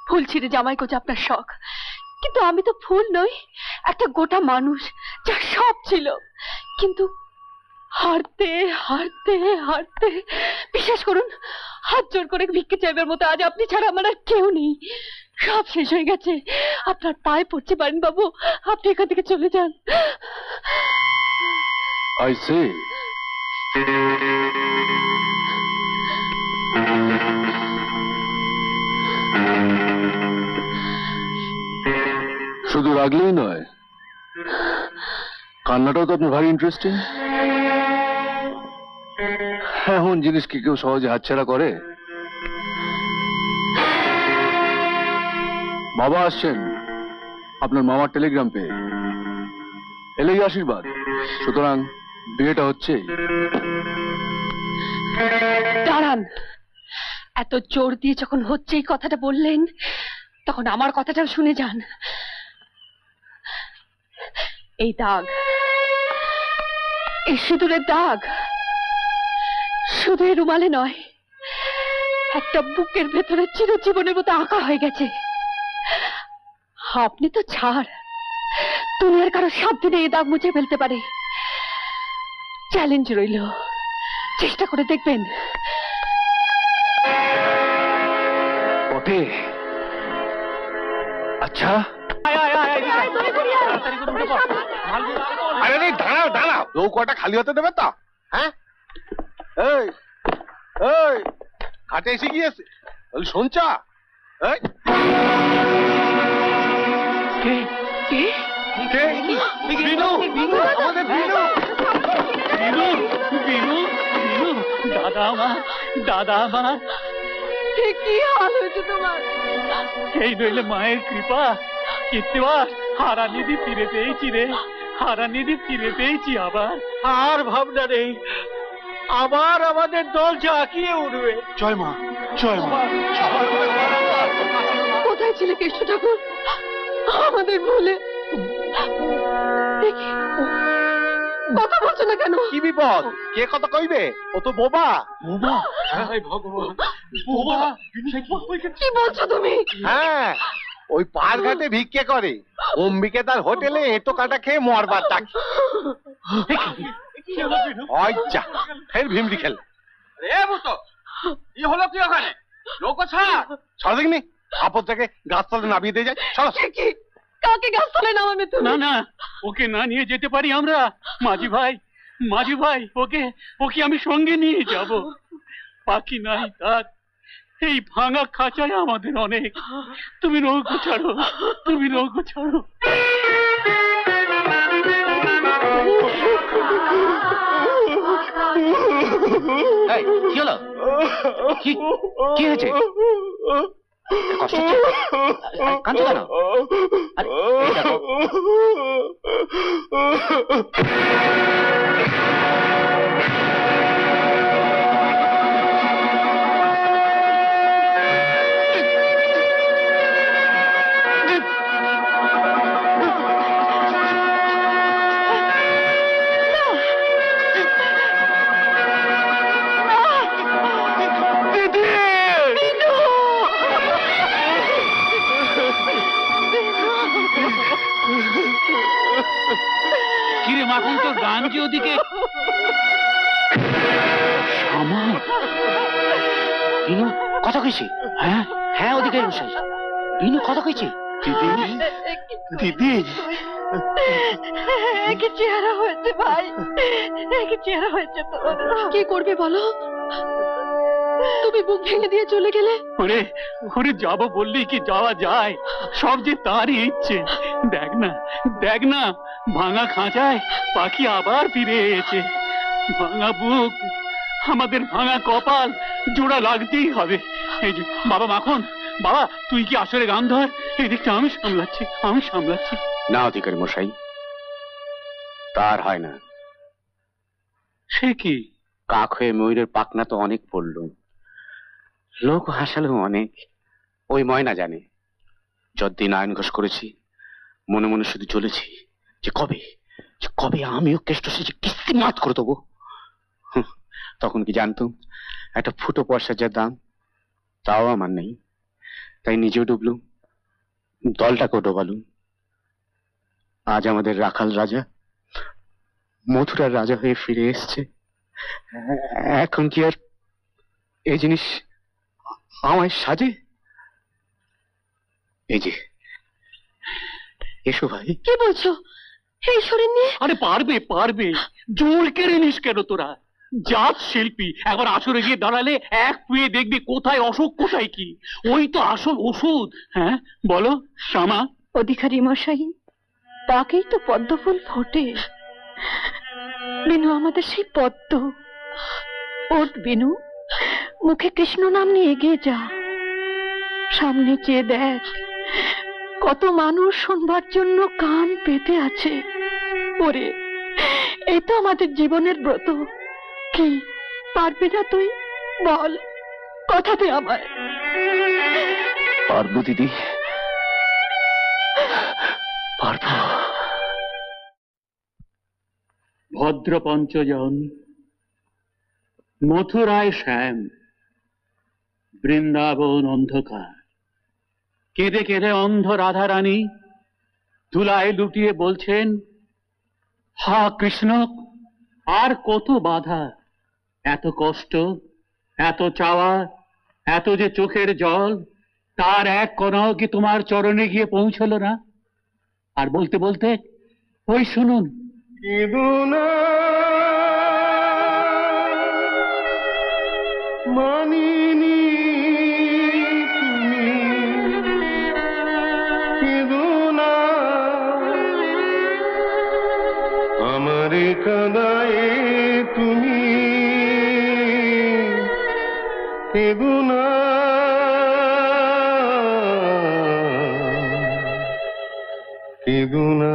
ফুল ছিঁড়ে জামাই গোজা আপনার শখ, কিন্তু আমি তো ফুল নই, একটা গোটা মানুষ যার সব ছিল, কিন্তু হারতে হারতে হারতে, বিশ্বাস করুন হাত জোর করে ভিক্ষে চাইবার মতো আজ আপনি ছাড়া আমার আর কেউ নেই। সব শেষ হয়ে গেছে। আপনার পায়ে পড়তে পারেন বাবু, আপনি এখান থেকে চলে যান। I say. শুধু রাগলেই নয়, কান্নাটাও তো আপনার ভারী ইন্টারেস্টিং। এমন জিনিস কি কেউ সহজে হাতছাড়া করে? বাবা আসছেন আপনার মামার টেলিগ্রাম পেয়ে, এলেই আশীর্বাদ। সুতরাং বিয়েটা হচ্ছেই। দাঁড়ান, এত জোর দিয়ে যখন হচ্ছে এই কথাটা বললেন, তখন আমার কথাটাও শুনে যান। এই দাগ, এই সিঁদুরের দাগ শুধু এই রুমালে নয়, একটা বুকের ভেতরে চিরজীবনের মতো আঁকা হয়ে গেছে। আপনি তো ছাড়, দুনিয়ার কারো সাবধানে এই দাগ মুছে ফেলতে পারে। চ্যালেঞ্জ রইল, চেষ্টা করে দেখবেন। বটে। আচ্ছা, আরে দাঁড়াও দাঁড়াও, নৌকাটা খালি হতে দেবে তো? হ্যাঁ, এই এই ঘাটে এসে গিয়েছে, শুনছ? দাদা আমার, দাদা আমার, কি হাল হয়েছে তোমার? এই নইলে মায়ের কৃপা। কীর্তিবাস, হারানিধি ফিরে পেয়েছি রে, হারানিধি ফিরে পেয়েছি। আবার আর ভাবনা নেই, আবার আমাদের দল ঝাঁকিয়ে উঠবে। জয় মা, জয় মা। কোথায় ছিলে কৃষ্ণ ঠাকুর আমাদের ভুলে? কথা বলছো না কেন? কি বিপদ? কে কথা কইবে? ও তো বোবা। বোবা? ভগবান, বোবা? কি বলছো তুমি? হ্যাঁ, ওই পার ঘাটে ভিক্ষে করে, অম্বিকে তার হোটেলে এঁটো কাটা খেয়ে মরবার ডাকে। আচ্ছা, ফের ভিমড়ি খেল। কি হলো কি ওখানে? নৌকো ছাড়। সর দেখিনি, আপদ থেকে গাছতলে নামিয়ে দিয়ে যায়। চলো। কি কাকে গাছতলায় নামাবে তুমি? না না, ওকে না নিয়ে যেতে পারি আমরা। মাঝি ভাই, মাঝি ভাই, ওকে ওকে আমি সঙ্গে নিয়ে যাব। পাখি নাই তার, এই ভাঙা খাঁচায় আমাদের অনেক। তুমি নৌকো ছাড়ো, তুমি নৌকো ছাড়ো। কি হলো? কি কি হয়েছে? কষ্ট হচ্ছে? কাঁদছো কেন? আরে, এই দেখো। কিরে মাখন, তোর গান যে ওদিকে। বিনু কত কইছি? হ্যাঁ হ্যাঁ, ওদিকে বসাই। বিনু কত কইছি? দিদি, কি চেহারা হয়েছে ভাই, কি চেহারা হয়েছে তোর। কি করবে বলো? তুমি বুক ভেঙে দিয়ে চলে গেলে। ওরে ওরে, যাবো বললি কি যাওয়া যায়? সব যে তারই ইচ্ছে। দেখ না, দেখ না, ভাঙা খাঁচায় পাখি আবার ফিরে এসেছে। ভাঙা বুক, আমাদের ভাঙা কপাল, জোড়া লাগতেই হবে। এই যে বাবা মাখন, বাবা তুই কি আসলে গান ধর, এই দিকটা আমি সামলাচ্ছি, আমি সামলাচ্ছি। না অধিকারী মশাই, তার হয় না। সে কি? কাক হয়ে ময়ূরের পাখনা তো অনেক পড়ল, লোক হাসালো অনেক, ওই ময়না জানে। যতদিন আইন ঘোষ করেছি মনে মনে শুধু চলেছি যে কবে আমিও কেষ্ট সেজে কিস্তি মাত করে দেবো। তখন কি জানতাম একটা ফুটো পয়সার যা দাম তাও আমার নেই, তাই নিজেও ডুবলুম, দলটাকেও ডোবালুম। আজ আমাদের রাখাল রাজা মথুরার রাজা হয়ে ফিরে এসছে। এখন কি আর এই জিনিস আমায় সাজে? এই যে এসো ভাই। কি বলছো এই শরীর নিয়ে? আরে পারবে পারবে, জোর কেড়ে নিস কেন তোরা? জাত শিল্পী একবার আসরে গিয়ে দাঁড়ালে এক পুয়ে দেখবি কোথায় অসুখ কোথায় কি। ওই তো আসল ওষুধ। হ্যাঁ বলো শ্যামা। অধিকারী মশাই, তাকেই তো পদ্ম ফুল ফোটে। বিনু আমাদের সেই পদ্ম। ওঠ বিনু, মুখে কৃষ্ণ নাম নিয়ে এগিয়ে যা। সামনে চেয়ে দেখ, কত মানুষ শুনবার জন্য কান পেতে আছে। ওরে, এই তো আমাদের জীবনের ব্রত। কি পারবি না তুই? বল, কথা দে আমায়। পারবো দিদি, পারবো। ভদ্র পঞ্চজন, মথুরায় শ্যাম, বৃন্দাবন অন্ধকার। কেঁদে কেঁদে অন্ধ রাধারানী ধুলায় লুটিয়ে বলছেন, হা কৃষ্ণ, আর কত বাধা, এত কষ্ট, এত চাওয়া, এত যে চোখের জল, তার এক কণাও কি তোমার চরণে গিয়ে পৌঁছলো না? আর বলতে বলতে ওই শুনুন, মানিনি তুমি, কেঁদো না আমারে কাঁদায়ে তুমি, কেঁদো না কেঁদো না।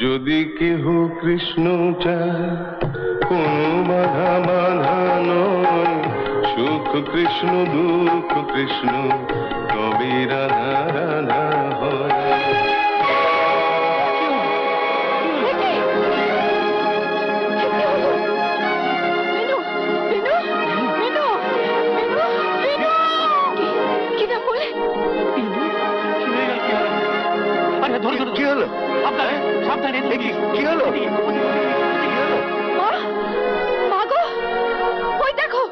যদি কেহ কৃষ্ণ চায় কোনো বাধা বাধা নয়, সুখ কৃষ্ণ দুঃখ কৃষ্ণ, তবে রাধা রাধা হয়। কি হলো? আপনার সাবধানে, কি হলো? মা গো, ওই দেখো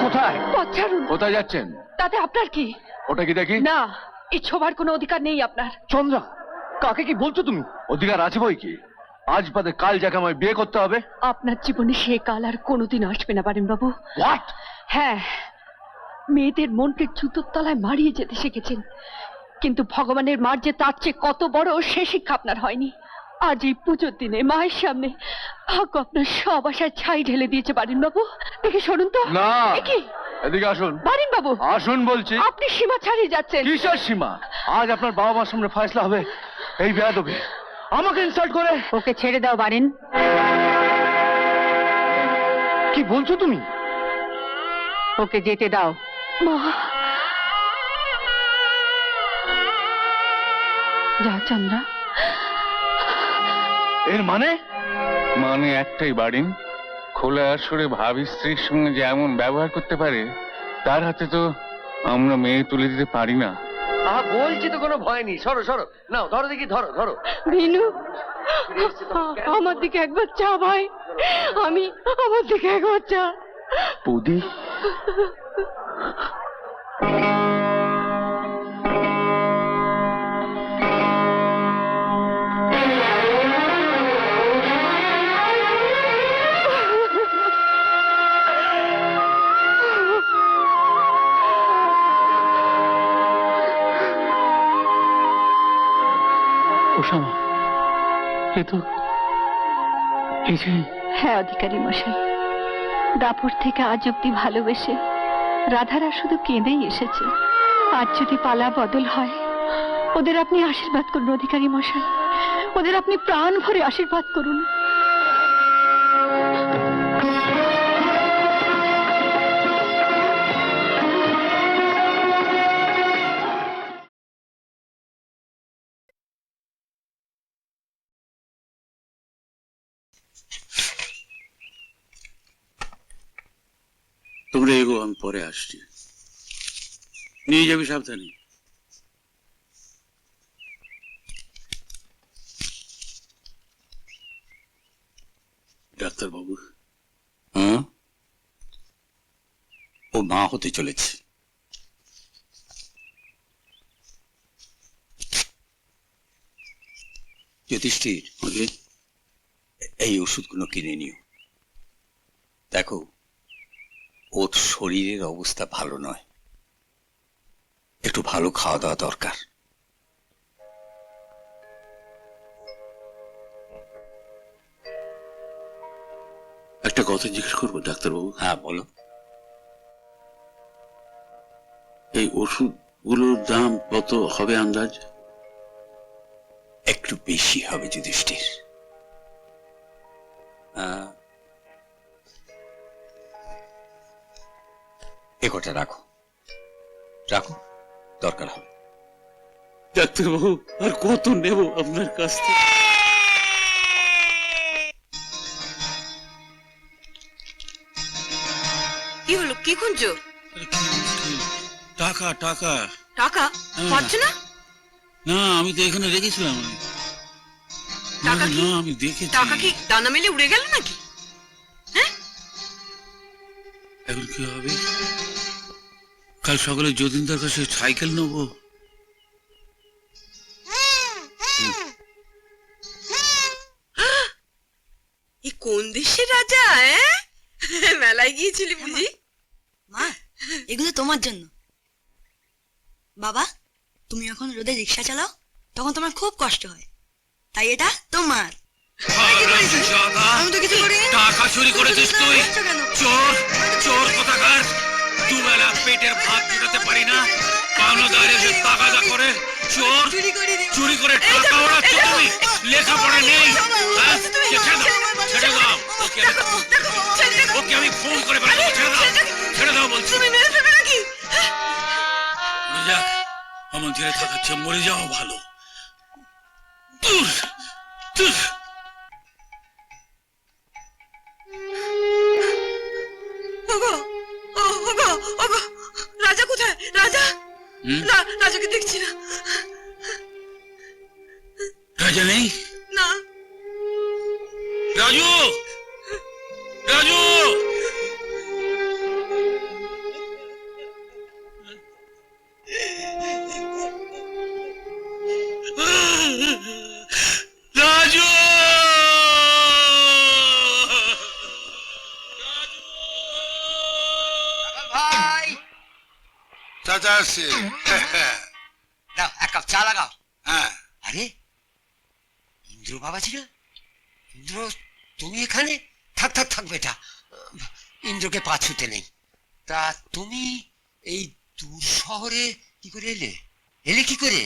কোথায় পথ ছাড়ুন। কোথায় যাচ্ছেন? তাতে আপনার কি? ওটা কি দেখি? না, এই ছোবার কোনো অধিকার নেই আপনার। চন্দ্রা, কাকে কি বলছো তুমি? অধিকার আছে বই কি, আজ বাদে কাল যাকে আমায় বিয়ে করতে হবে। আপনার জীবনে সে কাল আর কোনোদিন আসবে না বারেন বাবু। হোয়াট? হ্যাঁ, মেয়েদের মনকে জুতোর তলায় মারিয়ে যেতে শিখেছেন, কিন্তু ভগবানের মার যে তার চেয়ে কত বড় সে শিক্ষা আপনার হয়নি। আজ এই পুজোর দিনে মায়ের সামনে ভাগ্য আপনার সব আশায় ছাই ঢেলে দিয়েছে বারেন বাবু। দেখে শুনুন তো। না, কি? এদিকে আসুন। বারেন বাবু আসুন বলছি। আপনি সীমা ছাড়িয়ে যাচ্ছেন। কিসের সীমা? আজ আপনার বাবা মার সামনে ফয়সলা হবে এই বেয়াদবি আমাকে ইনসাল্ট করে। ওকে ছেড়ে দাও বারেন। কি বলছো তুমি? ওকে যেতে দাও। মা, যা চন্দ্রা। এর মানে? মানে একটাই বাড়িন, খোলা আসরে ভাবি স্ত্রীর সঙ্গে যে এমন ব্যবহার করতে পারে তার হাতে তো আমরা মেয়ে তুলে দিতে পারি না। বলছি তো কোনো ভয় নেই, সরো সরো, নাও ধরো দেখি, ধরো ধরো। বিনু, আমার দিকে একবার চা ভাই, আমার দিকে একবার চা। বৌদি, শ্যামা, এ তো এই যে হ্যাঁ অধিকারী মশাই, দাপর থেকে আজ অব্দি ভালোবেসে রাধারা শুধু কেঁদেই এসেছে। আজ যদি পালা বদল হয়, ওদের আপনি আশীর্বাদ করুন অধিকারী মশাই, ওদের আপনি প্রাণ ভরে আশীর্বাদ করুন। তোমরা এগো, আমি পরে আসছি। নিয়ে যাবি সাবধানে। ডাক্তারবাবু, হ্যাঁ, ও মা হতে চলেছে। যুধিষ্ঠির, এই ওষুধগুলো কিনে নিও। দেখো, ওর শরীরের অবস্থা ভালো নয়, একটু ভালো খাওয়া দাওয়া দরকার। একটা কথা জিজ্ঞেস করবো ডাক্তারবাবু? হ্যাঁ বলো। এই ওষুধগুলোর দাম কত হবে আন্দাজ? একটু বেশি হবে যুধিষ্ঠির। এ কটা রাখো, রাখো, দরকার হবে। ডাক্তারবাবু, আর কত নেব আপনার কাছ থেকে? কি হলো, কি খুঁজছো? টাকা টাকা টাকা পাচ্ছ না? না, আমি তো এখানে রেখেছিলাম। টাকা কি? না, আমি দেখেছি। টাকা কি দানা মেলে উড়ে গেল নাকি? হ্যাঁ, এখন কি হবে? কাল সকালে যতীনদার কাছে সাইকেল নেবো। এই কোন দেশের রাজা? মেলায় গিয়েছিলি বুঝি? মা, এগুলো তোমার জন্য। বাবা, তুমি যখন রোদে রিক্সা চালাও তখন তোমার খুব কষ্ট হয়, তাই এটা তোমার। আমি তো কিছু করিনি। টাকা চুরি করেছিস তুই? চোর, চোর কোথাকার! দুবেলা পেটের ভাত জোটাতে পারি না, পাওনাদার এসে তাগাদা করে। চোর, চুরি করে টাকা ওড়াচ্ছ তুমি। লেখাপড়া নেই। ছেড়ে দাও, ওকে আমি ফোন করে বেড়াবো। ছেড়ে দাও, ছেড়ে দাও বলছি। মরে যাক, আমার ধীরে থাকাচ্ছে, মরে যাওয়া ভালো। দূর দূর। রাজা কোথায়? রাজা, রাজাকে দেখছি না। রাজা নেই? না। রাজু, রাজু! রাজু! ভাই, চাচা আসছে। দাও এক কাপ চা লাগাও। হ্যাঁ। আরে ইন্দ্র বাবা ছিল? ইন্দ্র, তুমি এখানে? থাক থাক থাক বেটা, ইন্দ্রকে পা ছুতে নেই। তা তুমি এই দূর শহরে কি করে এলে? এলে কি করে?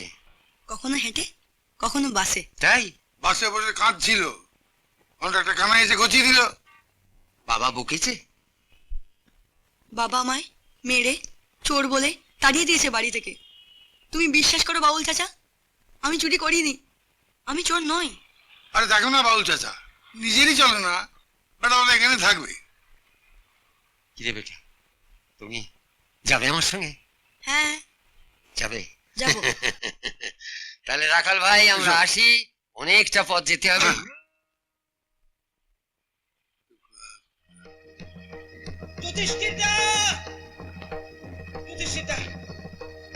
কখনো হেঁটে, কখনো বাসে। তাই? বাসে বসে কাঁদছিল, কন্ট্রাক্টর কানা এসে গছিয়ে দিল। বাবা বকেছে? বাবা আমায় মেরে চোর বলে তাড়িয়ে দিয়েছে বাড়ি থেকে। তুমি বিশ্বাস করো বাবুল চাচা, আমি চুরি করিনি, আমি চোর নই। আরে দেখো না বাউল চাচা, নিজেরই চলে না, বেটা ওরা এখানে থাকবে। কিরে বেটা, তুমি যাবে আমার সঙ্গে? হ্যাঁ যাবে? যাবো। তাহলে রাখাল ভাই, আমরা আসি, অনেকটা পথ যেতে হবে।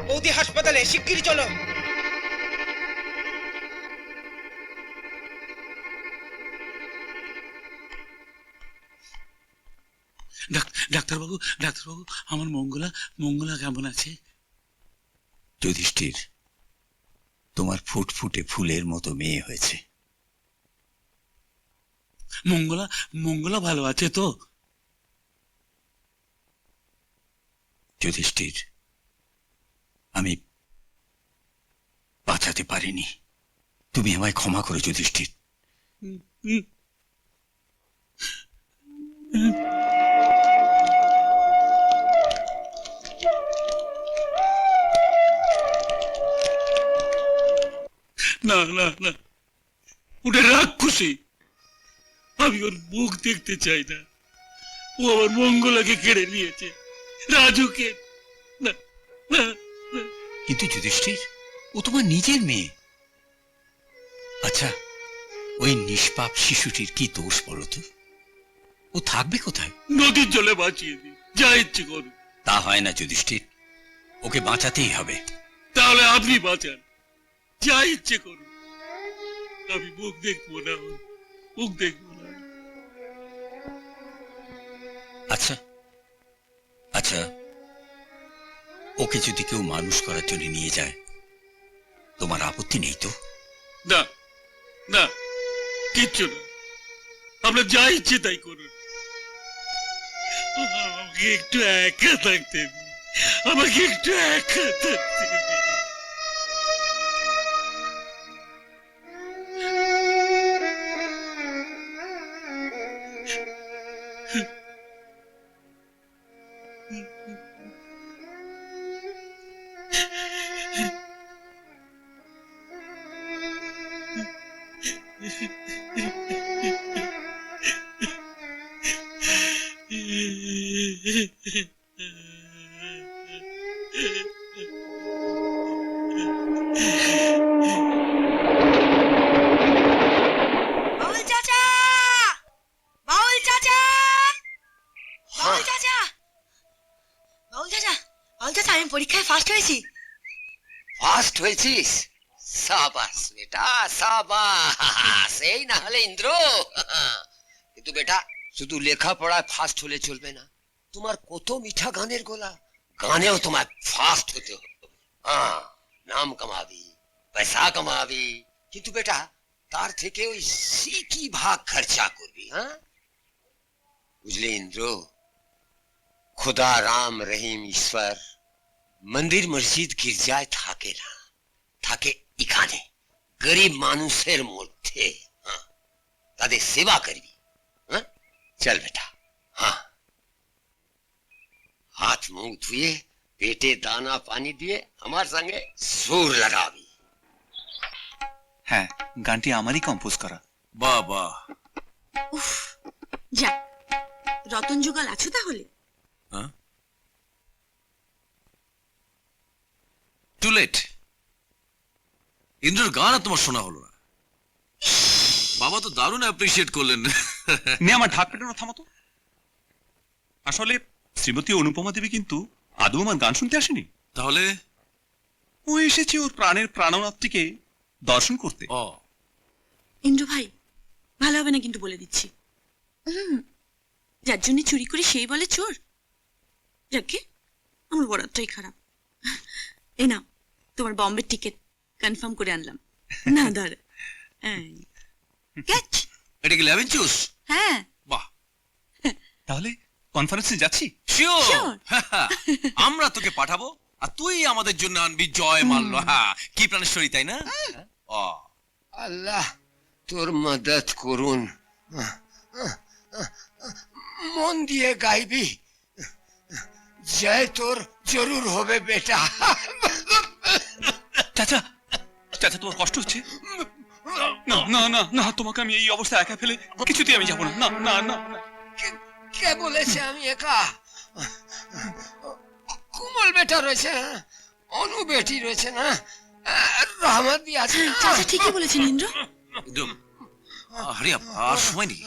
বৌদি হাসপাতালে, শিগগিরই চলো। ডাক্তারবাবু, ডাক্তারবাবু, আমার মঙ্গলা, মঙ্গলা কেমন আছে? যুধিষ্ঠির, তোমার ফুটফুটে ফুলের মতো মেয়ে হয়েছে। মঙ্গলা মঙ্গলা ভালো আছে তো? যুধিষ্ঠির, আমি বাঁচাতে পারিনি, তুমি আমায় ক্ষমা করো যুধিষ্ঠির। না না না, ওটা রাক্ষসী। আমি ওর মুখ দেখতে চাই না। ও আমার মঙ্গলাকে কেড়ে নিয়েছে, রাজুকে। না না না। কিন্তু যুধিষ্ঠির, ও তোমার নিজের মেয়ে। আচ্ছা, ওই নিষ্পাপ শিশুটির কি দোষ বলো তো? ও থাকবে কোথায়? নদীর জলে বাঁচিয়ে দিই, যা ইচ্ছে করুন। তা হয় না যুধিষ্ঠির, ওকে বাঁচাতেই হবে। তাহলে আপনি বাঁচান, যা ইচ্ছে করুন। আমি মুখ দেখবো না, মুখ দেখবো না। আচ্ছা আচ্ছা, ওকে যদি কেউ মানুষ করার জন্য নিয়ে যায়, তোমার আপত্তি নেই তো? না না, কিচ্ছু না, আপনার যা ইচ্ছে তাই করুন। আমাকে একটু একা থাকতে দিন, আমাকে একটু একা থাকতে দিন। বাউল চাচা, বাউল চাচা, বাউল চাচা, বাউল চাচা, বাউল চাচা, আমি পরীক্ষায় ফার্স্ট হয়েছি। ফার্স্ট হয়েছিস? সাবাস বেটা, সাবাস। এই না হলে ইন্দ্র। কিন্তু বেটা, শুধু লেখাপড়ায় ফার্স্ট হলে চলবে না, তোমার কত মিঠা গানের গোলা, গানেও তোমার ফার্স্ট হতে হবে। নাম কামাবি, পয়সা কামাবি, কিন্তু বেটা তার থেকে ওই সিকি ভাগ খরচা করবি। হ্যাঁ, বুঝলি ইন্দ্র? খোদা, রাম, রহিম, ঈশ্বর মন্দির মসজিদ গির্জায় থাকে না, থাকে এখানে গরিব মানুষের মধ্যে। তাদের সেবা করবি। চল বেটা, হ্যাঁ, হাত মুখ ধুয়ে পেটে দানা পানি দিয়ে আমার সঙ্গে সুর লাগাবি। হ্যাঁ, গানটি আমারই কম্পোজ করা। বাহ বাহ। উফ, যা, রতন যুগল আছো তাহলে? Two late. ইন্দ্রর গান আর তোমার শোনা হলো না। বাবা তো দারুণ অ্যাপ্রিশিয়েট করলেন। নে আমার ঢাক পেটানো থামাতো। আসলে শ্রীমতী অনুপমা দেবী কিন্তু আদৌ আমার গান শুনতে আসেনি। তাহলে ও এসেছে ওর প্রাণের প্রাণনাথটিকে দর্শন করতে। ইন্দ্র ভাই, ভালো হবে না কিন্তু বলে দিচ্ছি। যার জন্য চুরি করে সেই বলে চোর। যাকে আমার বরাতটাই খারাপ। এ নাও, তোমার বম্বের টিকিট কনফার্ম করে আনলাম। না ধর, এটা কি লেমন জুস? হ্যাঁ। বাহ, তাহলে কনফারেন্সে যাচ্ছি। শিওর। আমরা তোকে পাঠাবো আর তুই আমাদের জন্য আনবি জয় মাল্য। হ্যাঁ, কি প্রাণেশ্বরী, তাই না? আল্লাহ তোর মদত করুন। মন দিয়ে গাইবি, জয় তোর জরুর হবে বেটা। চাচা, চাচা তোমার কষ্ট হচ্ছে? না না না না, তোমাকে আমি এই অবস্থায় একা ফেলে কিছুতেই আমি যাবো না। না না না। কে বলেছে আমি একা? কুমল বেটা রয়েছে, অনু বেটি রয়েছে না, রহমতি আছে। চাচা ঠিকই বলেছেন ইন্দ্র। একদম। হরিয়া, আর সময় নেই।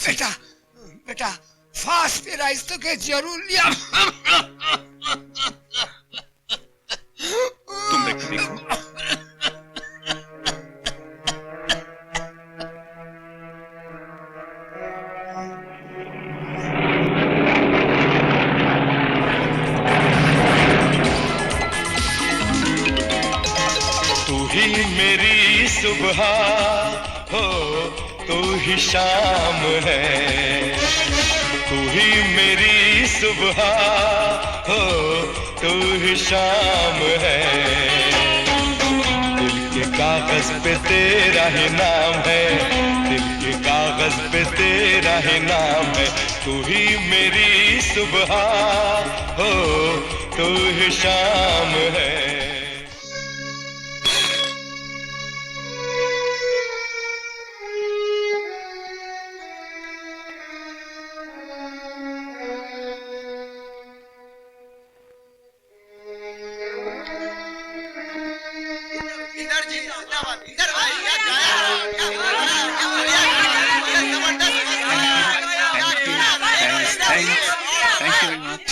बेटा बेटा फास्ट प्राइस तो के जरूर लिया। तुम देखो हो तू ही शाम है, तू ही मेरी सुबह हो तू ही शाम है। दिल के कागज पे तेरा ही नाम है, दिल के कागज पे तेरा ही नाम है। तू ही मेरी सुबह हो तू ही शाम है। Thank you very much.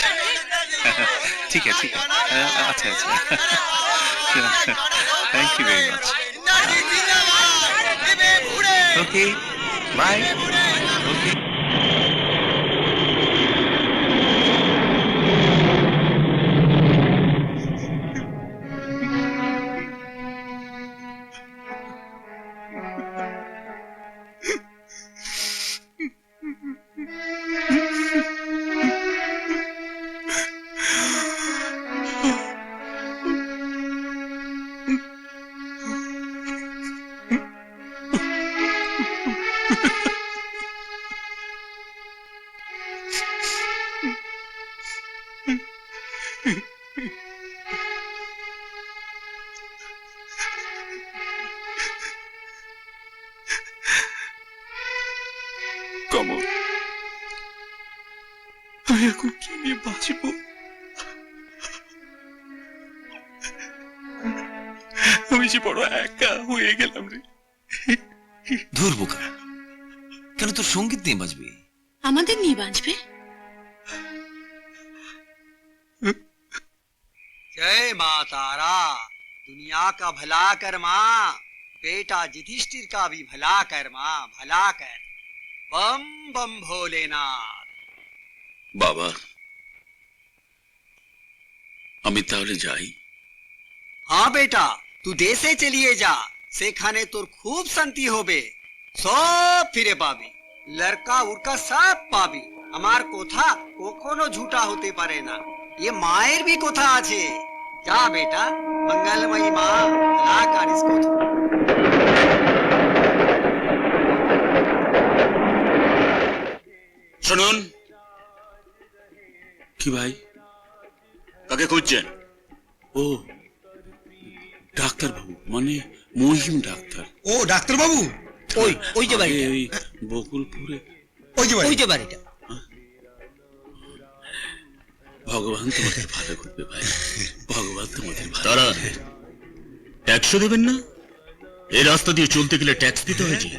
ठीक है ठीक है, अच्छा अच्छा, thank you very much. Okay bye. Okay Kamal, আমি এখন কি নিয়ে বাঁচব? আমি যে বড় একা হয়ে গেলাম রে। ধুর বোকা, কেন তোর সঙ্গীত নিয়ে বাজবে? আমাদের নিয়ে বাঁচবে। जय माँ तारा, दुनिया का भला कर माँ, बेटा युधिष्ठिर का भी भला कर माँ, भला कर। बम बम भोलेनाथ। বাবা, আমি তাহলে যাই? हाँ बेटा, तू देशे चलिए जा, सेखाने तोर खूब शांति होबे, सब फिरे पाबी, लड़का उड़का सब पाबी। আমার কথা কখনো ঝুটা হতে পারে না, ये माয়ের भी কথা আছে। जा बेटा, मंगलमयी माँ भला कर इसको। শুনুন। কি ভাই? কাকে খুঁজছেন? ও ডাক্তার বাবু, মানে মহিম ডাক্তার। ও ডাক্তার বাবু, ওই ওই যে বাড়ি, ওই বকুলপুরে ওই যে বাড়িটা। ভগবান তোমাদের ভালো করবে ভাই, ভগবান তোমাদের ভালো। তারা ট্যাক্সও দেবেন না? এই রাস্তা দিয়ে চলতে গেলে ট্যাক্স দিতে হয় যে।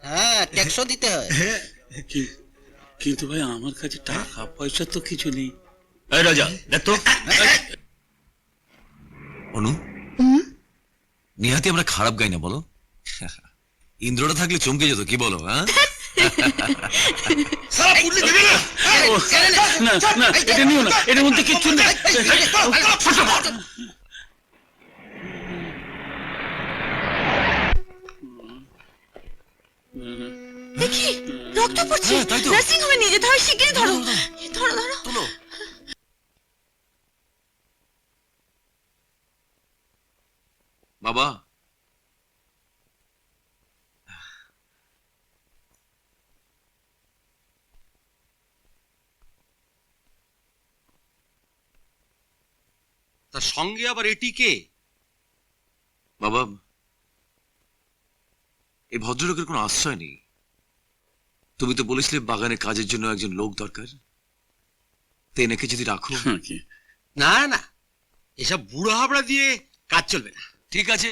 হ্যাঁ, ট্যাক্সও দিতে হয়। কিন্তু ভাই আমার কাছে টাকা পয়সা তো কিছু নেই। এই রাজা দেখ তো। অনু, নিহাতি আমরা খারাপ গাই না বলো? ইন্দ্রটা থাকলে চমকে যেত, কি বলো? হ্যাঁ না না, এটা নিও না, এটার মধ্যে কিচ্ছু নেই। দেখি রক্ত পড়ছে, নার্সিং হোমে নিয়ে যেতে হবে, শিগগিরই ধরো ধরো ধরো। তুলো। বাবা, তার সঙ্গে আবার এটি কে? বাবা, এই ভদ্রলোকের কোনো আশ্রয় নেই। তুমি তো বলেছিলে বাগানে কাজের জন্য একজন লোক দরকার, তো এনাকে যদি রাখো। না না, এসব বুড়ো হাবড়া দিয়ে কাজ চলবে না। ঠিক আছে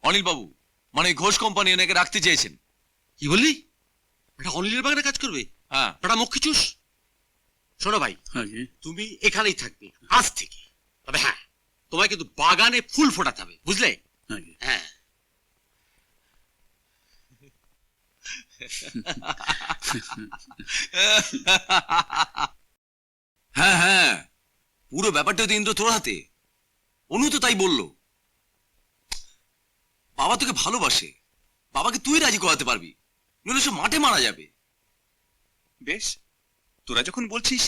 অনিল বাবু, মানে ঘোষ কোম্পানি এনাকে রাখতে চেয়েছেন। কি বললি? এটা অনিলের বাগানে কাজ করবে? হ্যাঁ। এটা মুখ চুস। শোনো ভাই, তুমি এখানেই থাকবে আজ থেকে। তবে হ্যাঁ, তোমায় কিন্তু বাগানে ফুল ফোটাতে হবে, বুঝলে? হ্যাঁ। হ্যাঁ হ্যাঁ, পুরো ব্যাপারটা তো ইন্দ্র তোর হাতে। অনু তো তাই বললো। বাবা তোকে ভালোবাসে, বাবাকে তুই রাজি করাতে পারবি, নইলে সে মাঠে মারা যাবে। বেশ, তোরা যখন বলছিস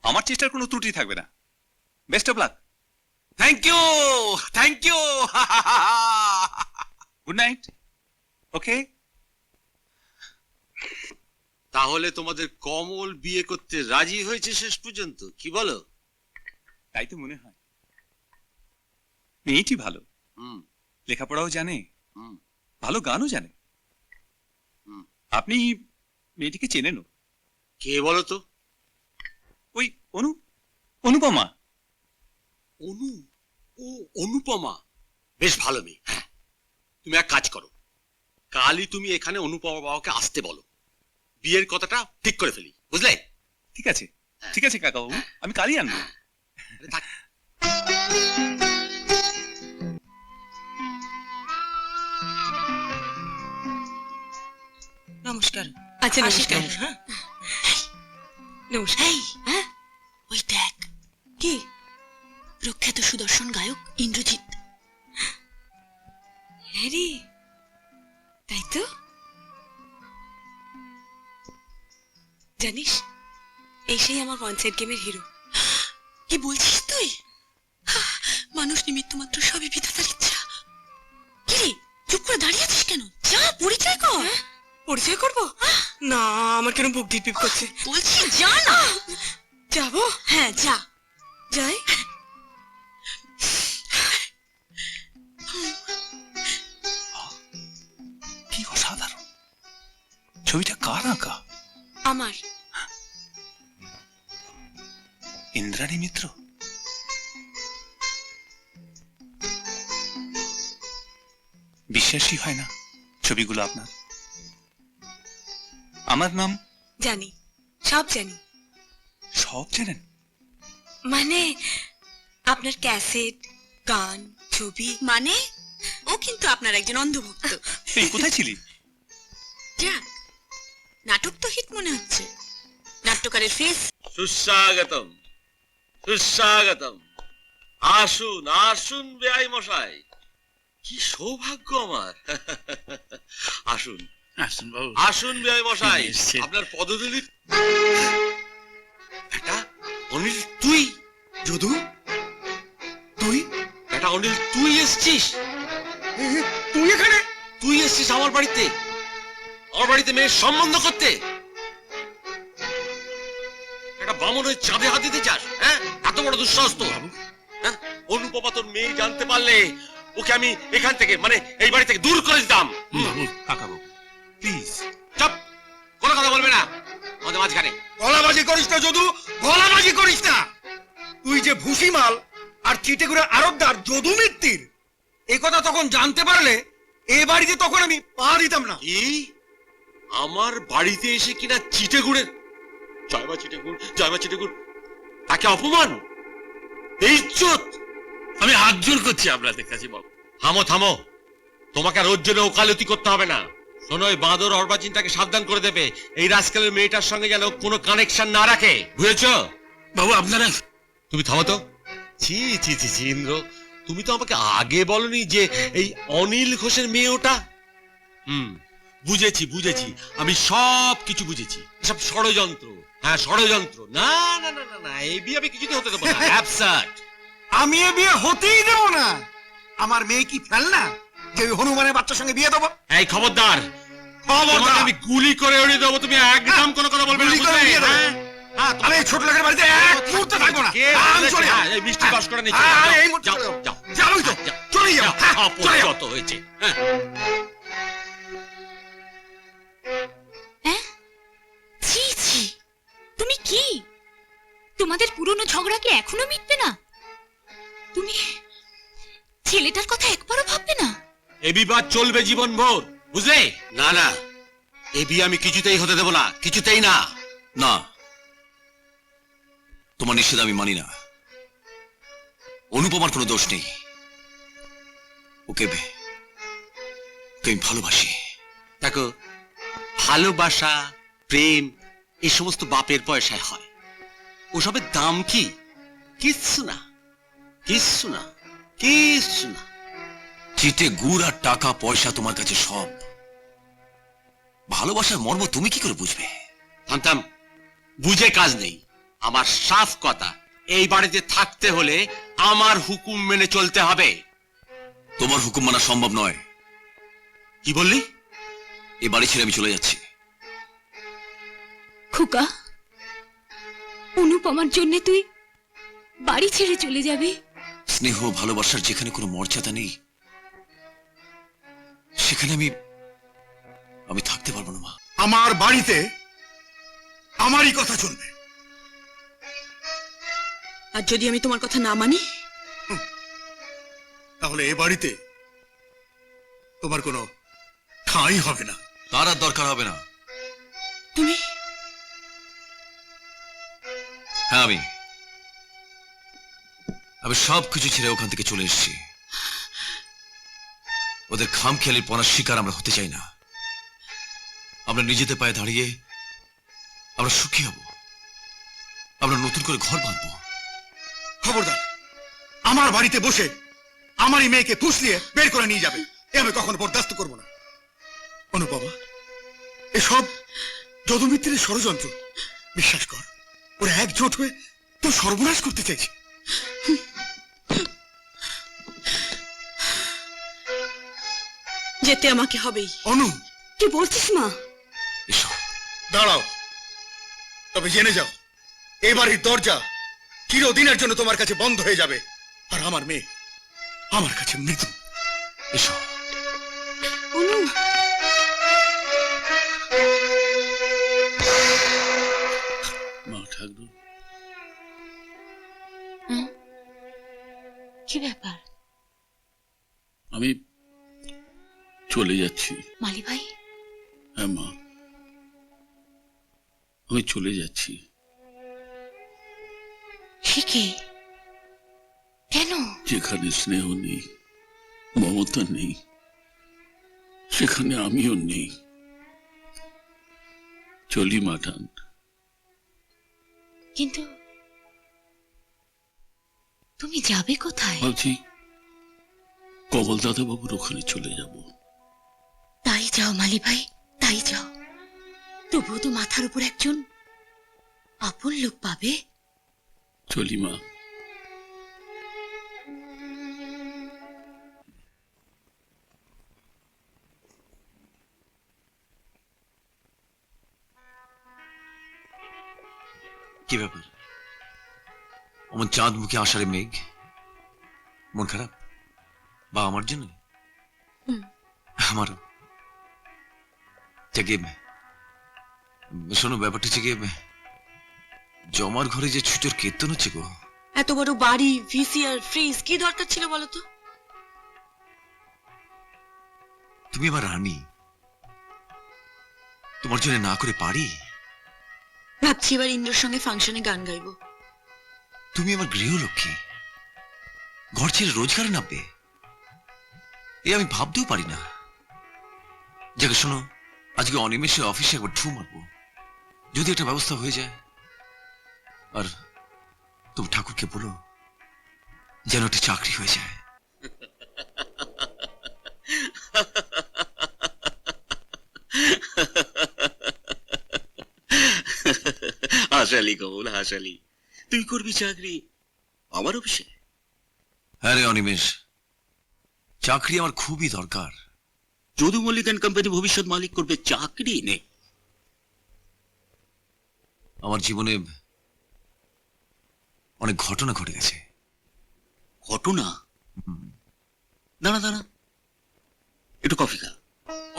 আমার চেষ্টার কোনো ত্রুটি থাকবে না। Best of luck. Thank you, thank you. Good night. Okay. তাহলে তোমাদের কমল বিয়ে করতে রাজি হয়েছে শেষ পর্যন্ত, কি বলো? তাই তো মনে হয়। মেয়েটি ভালো, লেখাপড়াও জানে, ভালো গানও জানে। আপনি মেয়েটিকে চেনেন? কে বলো তো? ওই অনুপমা। অনুপমা বেশ ভালো মেয়ে। হ্যাঁ, তুমি এক কাজ করো, কালই তুমি এখানে অনুপমা বাবাকে আসতে বলো, বিয়ের কথাটা ঠিক করে ফেলি, বুঝলে? ঠিক আছে, ঠিক আছে কাকাবাবু, আমি কালই আনবো। নমস্কার। আচ্ছা, নমস্কার। হ্যাঁ, নমস্কার। হ্যাঁ, ওই দেখ, কি প্রখ্যাত সুদর্শন গায়ক ইন্দ্রজিৎ। হ্যাঁ রে, তাই তো। জানিস, এই সেই আমার কনসার্ট গেমের হিরো। কি বলছিস তুই? মানুষ নিমিত্ত মাত্র সবই বিধাতার ইচ্ছা। কি রে, চুপ করে দাঁড়িয়ে আছিস কেন? যা পরিচয় কর। পরিচয় করবো না, আমার কেন বুক ডিপ করছে। বলছি যা না। যাবো? হ্যাঁ যা। যাই। কি অসাধারণ! ছবিটা কার আঁকা? আমার। ইন্দ্রাণী মিত্র। বিশ্বাসই হয় না ছবিগুলো আপনার। আমার নাম জানি, সব জানি। সব জানেন? মানে আপনার ক্যাসেট, গান, ছবি। মানে ও কিন্তু আপনার একজন অন্ধভক্ত। এই কোথায় ছিলি? যাক, নাটক তো হিট মনে হচ্ছে। নাট্যকারের ফেস। সুস্বাগতম, সুস্বাগতম। আসুন আসুন বেআই মশাই, কি সৌভাগ্য আমার। আসুন আসুন বাবু, আসুন বেআই মশাই, আপনার পদধূলি। এটা অনিল তুই? যদু তুই? এটা অনিল তুই এসছিস? তুই এখানে? তুই এসছিস আমার বাড়িতে, আমার বাড়িতে মেয়ের সম্বন্ধ করতে? একটা বামনের চাঁদে হাত দিতে চাস? হ্যাঁ, এত বড় দুঃসাহস তো? হ্যাঁ, অনুপমা তোর মেয়ে জানতে পারলে ওকে আমি এখান থেকে, মানে এই বাড়ি থেকে দূর করে দিতাম। কাকাবাবু প্লিজ চুপ, কোনো কথা বলবে না আমাদের মাঝখানে। গলাবাজি করিস না যদু, গলাবাজি করিস না। তুই যে ভুসিমাল আর চিটেগুড়ে আরবদার যদু মিত্তির, এ কথা তখন জানতে পারলে এ বাড়িতে তখন আমি পা দিতাম না। কি আমার বাড়িতে এসে কিনা চিটেগুড়ের, জয়মা চিটেগুড়, জয়মা চিটেগুড়, তাকে অপমান, এই ইজ্জত? আমি হাত জোর করছি আপনাদের কাছে বাবু। থামো থামো, তোমাকে আর ওর জন্য ওকালতি করতে হবে না। শোনো, ওই বাঁদর অর্বাচীনটাকে সাবধান করে দেবে, এই রাজকালের মেয়েটার সঙ্গে যেন কোনো কানেকশন না রাখে, বুঝেছো? বাবু আপনারা, তুমি থামো তো। ছি ছি ছি ছি, ইন্দ্র, তুমি তো আমাকে আগে বলনি যে এই অনিল ঘোষের মেয়ে ওটা। বুঝেছি বুঝেছি, আমি সব কিছু বুঝেছি, সব ষড়যন্ত্র। হ্যাঁ, ষড়যন্ত্র। না না না না না, এই বিয়ে আমি কিছুতে হতে দেবো না। অ্যাবসার্ড। আমি এ বিয়ে হতেই দেব না। আমার মেয়ে কি ফেলনা যে ওই হনুমানের বাচ্চার সঙ্গে বিয়ে দেবো? এই খবরদার, তোমাকে আমি গুলি করে উড়িয়ে দেবো, তুমি একদম কোনো কথা বলবে না, বুঝলে? আমি এই ছোট লোকের বাড়িতে এক মুহূর্তে থাকবো না। আমি চলে যাবো। এই মিষ্টি বাস করে নিচ্ছি, এই মুহূর্তে যাও চলে যাবো। যাও যাবোই তো, চলে যাবো। চলে যাবো। যত হয়েছে। ছি ছি, তুমি কি, তোমাদের পুরনো ঝগড়া কি এখনো মিটবে না? তুমি ছেলেটার কথা একবারও ভাববে না? এ বিবাদ চলবে জীবন ভর, বুঝলে? না না, এ বিয়ে আমি কিছুতেই হতে দেবো না, কিছুতেই না। না, তোমার নিষেধ আমি মানি না। অনুপমার কোনো দোষ নেই, ওকে আমি ভালোবাসি। দেখো, ভালোবাসা, প্রেম, এই সমস্ত বাপের পয়সায় হয়। ওসবের দাম কি? কিচ্ছু না, কিচ্ছু না, কিচ্ছু না। চিটে গুড় আর টাকা পয়সা তোমার কাছে সব। ভালোবাসার মর্ম তুমি কি করে বুঝবে? থাম, বুঝে কাজ নেই। আমার সাফ কথা, এই বাড়িতে থাকতে হলে আমার হুকুম মেনে চলতে হবে। তোমার হুকুম মানা সম্ভব নয়। কি বললি? এই বাড়ি ছেড়ে আমি চলে যাচ্ছি। খোকা, অনুপমার জন্য তুই বাড়ি ছেড়ে চলে যাবি? স্নেহ ভালোবাসার যেখানে কোনো মর্যাদা নেই, সেখানে আমি থাকতে পারবো না মা। আমার বাড়িতে আমারই কথা চলবে। আর যদি আমি তোমার কথা না মানি? তাহলে এ বাড়িতে তোমার কোনো ঠাঁই হবে না। তার আর দরকার হবে না। তুমি? হ্যাঁ, আমি সবকিছু ছেড়ে ওখান থেকে চলে এসেছি। ওদের খামখেয়ালির পনার শিকার আমরা হতে চাই না। আমরা নিজেদের পায়ে দাঁড়িয়ে আমরা সুখী হব, আমরা নতুন করে ঘর বাঁধবো। খবরদার, আমার বাড়িতে বসে আমারই মেয়েকে ফুসলিয়ে বের করে নিয়ে যাবে, এ আমি কখনো বরদাস্ত করব না। অনুপমা, এসব যদুমিত্রের ষড়যন্ত্র। বিশ্বাস কর, ওরা একজোট হয়ে তোর সর্বনাশ করতে চাইছে। যেতে আমাকে হবেই। অনু, কি বলছিস মা? দাঁড়াও, তবে জেনে যাও, এ বাড়ির দরজা চিরদিনের জন্য তোমার কাছে বন্ধ হয়ে যাবে। আর আমার মেয়ে আমার কাছে মৃত্যু। এসো। অনু, মা ঠাকুর, কি ব্যাপার? আমি চলে যাচ্ছি। মালি ভাই? হ্যাঁ মা, আমি চলে যাচ্ছি। কি? কেন? যেখানে স্নেহ নেই, মমতা নেই, সেখানে আমিও নেই। চলি মাঠান। কিন্তু তুমি যাবে কোথায়? ভাবছি কমল দাদা বাবুর ওখানে চলে যাব। তাই যাও মালি ভাই, তাই যাও। তবুও তো মাথার উপর একজন আপন লোক পাবে। চলি মা। কি ব্যাপার? অমন চাঁদ মুখে আষাঢ়ে মেঘ, মন খারাপ? বা আমার জন্য? আমারও। শোনো, ব্যাপারটা হচ্ছে গিয়ে, জমার ঘরে যে ছুটোর কীর্তন হচ্ছে গো। এত বড় বাড়ি, ভিসিআর, ফ্রিজ, কি দরকার ছিল বলো তো? তুমি আমার রানী, তোমার জন্য না করে পারি? ভাবছি এবার ইন্দ্রর সঙ্গে ফাংশনে গান গাইবো। তুমি আমার গৃহলক্ষ্মী, ঘর ছেড়ে রোজগারে নামবে, এ আমি ভাবতেও পারি না। যাকে শোনো, আজকে অনিমেষে অফিসে একবার ঢু মারবো, যদি একটা ব্যবস্থা হয়ে যায়। আর তুমি ঠাকুরকে বলো যেন একটা চাকরি হয়ে যায়। হাসালি কমল, হাসালি। তুই করবি চাকরি আমার অফিসে? হ্যাঁ রে অনিমেষ, চাকরি আমার খুবই দরকার। যদু মল্লিক অ্যান্ড কোম্পানি ভবিষ্যৎ মালিক করবে, চাকরি নেই। আমার জীবনে অনেক ঘটনা ঘটে গেছে। ঘটনা? দাঁড়া দাঁড়া, একটু কফি খা।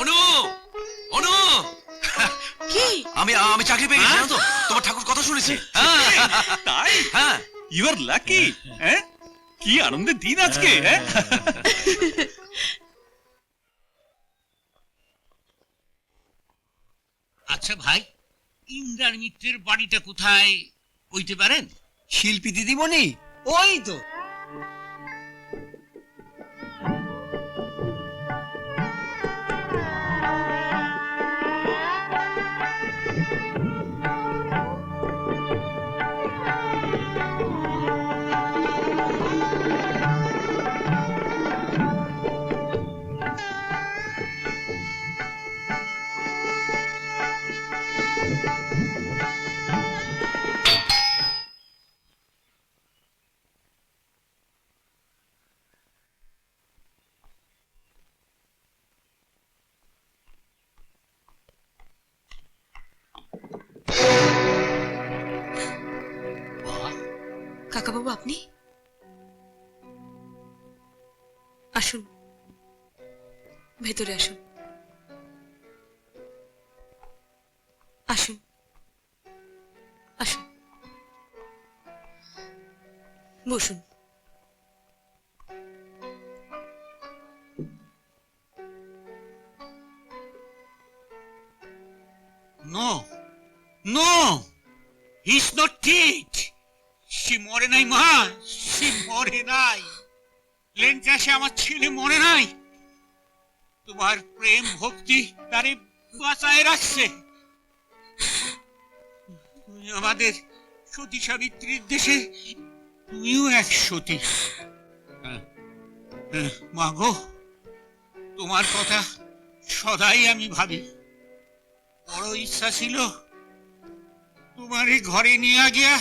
অনু, অনু, কি? আমি চাকরি পেয়ে গেছি, জানো তো? তোমার ঠাকুর কথা শুনেছি। তাই? হ্যাঁ, ইউ আর লাকি। হ্যাঁ, কি আনন্দের দিন আজকে। হ্যাঁ, আচ্ছা ভাই, ইন্দ্রার মিত্রের বাড়িটা কোথায় কইতে পারেন? শিল্পী দিদিমণি, ওই তো। কাকাবাবু আপনি আসুন, ভেতরে আসুন, আসুন, আসুন, বসুন। No, no, he's not dead. সে মরে নাই মা, সে মরে নাই। প্লেন ক্র্যাশে আমার ছেলে মরে নাই। তোমার প্রেম ভক্তি তারে বাঁচায় রাখছে। তুমি আমাদের সতী সাবিত্রীর দেশে তুমিও এক সতী। মা গো, তোমার কথা সদাই আমি ভাবি। বড় ইচ্ছা ছিল তোমার ঘরে নিয়ে গিয়া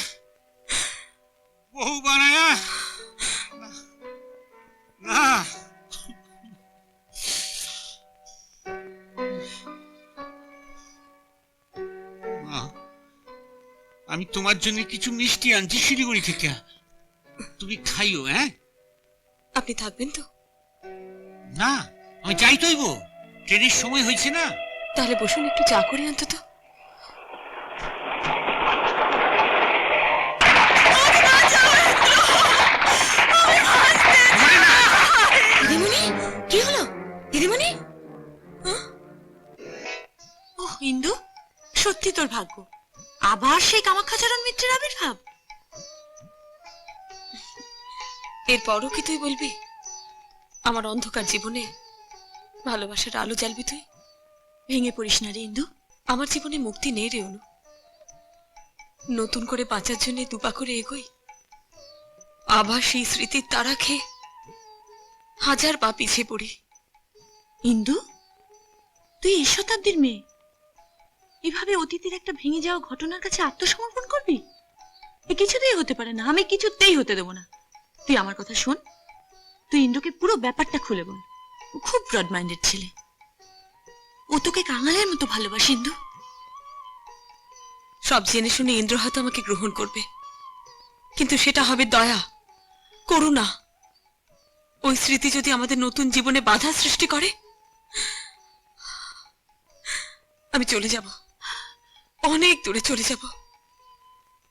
বউ বানায়া, না আমি তোমার জন্য কিছু মিষ্টি আনছি শিলিগুড়ি থেকে, তুমি খাইও। হ্যাঁ, আপনি থাকবেন তো? না, আমি যাই তৈব, ট্রেনের সময় হয়েছে না। তাহলে বসুন, একটু চা করি অন্তত। দিদিমণি, কি হলো দিদিমণি? ওহ ইন্দু, সত্যি তোর ভাগ্য, আবার সেই কামাখ্যাচরণ মিত্রের আবির্ভাব। এরপরও কি তুই বলবি আমার অন্ধকার জীবনে ভালোবাসার আলো জ্বালবি তুই? ভেঙে পড়িস না রে ইন্দু, আমার জীবনে মুক্তি নেই রে অনু। নতুন করে বাঁচার জন্য দুপা করে এগোই, আবার সেই স্মৃতির তারা খেয়ে হাজার পা পিছিয়ে পড়ি। ইন্দু, তুই এই শতাব্দীর মেয়ে, এভাবে অতীতের একটা ভেঙে যাওয়া ঘটনার কাছে আত্মসমর্পণ করবি? এ কিছুতেই হতে পারে না, আমি কিছুতেই হতে দেব না। তুই আমার কথা শোন, তুই ইন্দ্রকে পুরো ব্যাপারটা খুলে বল। খুব ব্রড মাইন্ডেড ছেলে, ও তোকে কাঙালের মতো ভালোবাসে। ইন্দু, সব জেনে শুনে ইন্দ্র হয়তো আমাকে গ্রহণ করবে, কিন্তু সেটা হবে দয়া, করুণা। ওই স্মৃতি যদি আমাদের নতুন জীবনে বাধা সৃষ্টি করে, আমি চলে যাব, অনেক দূরে চলে যাব।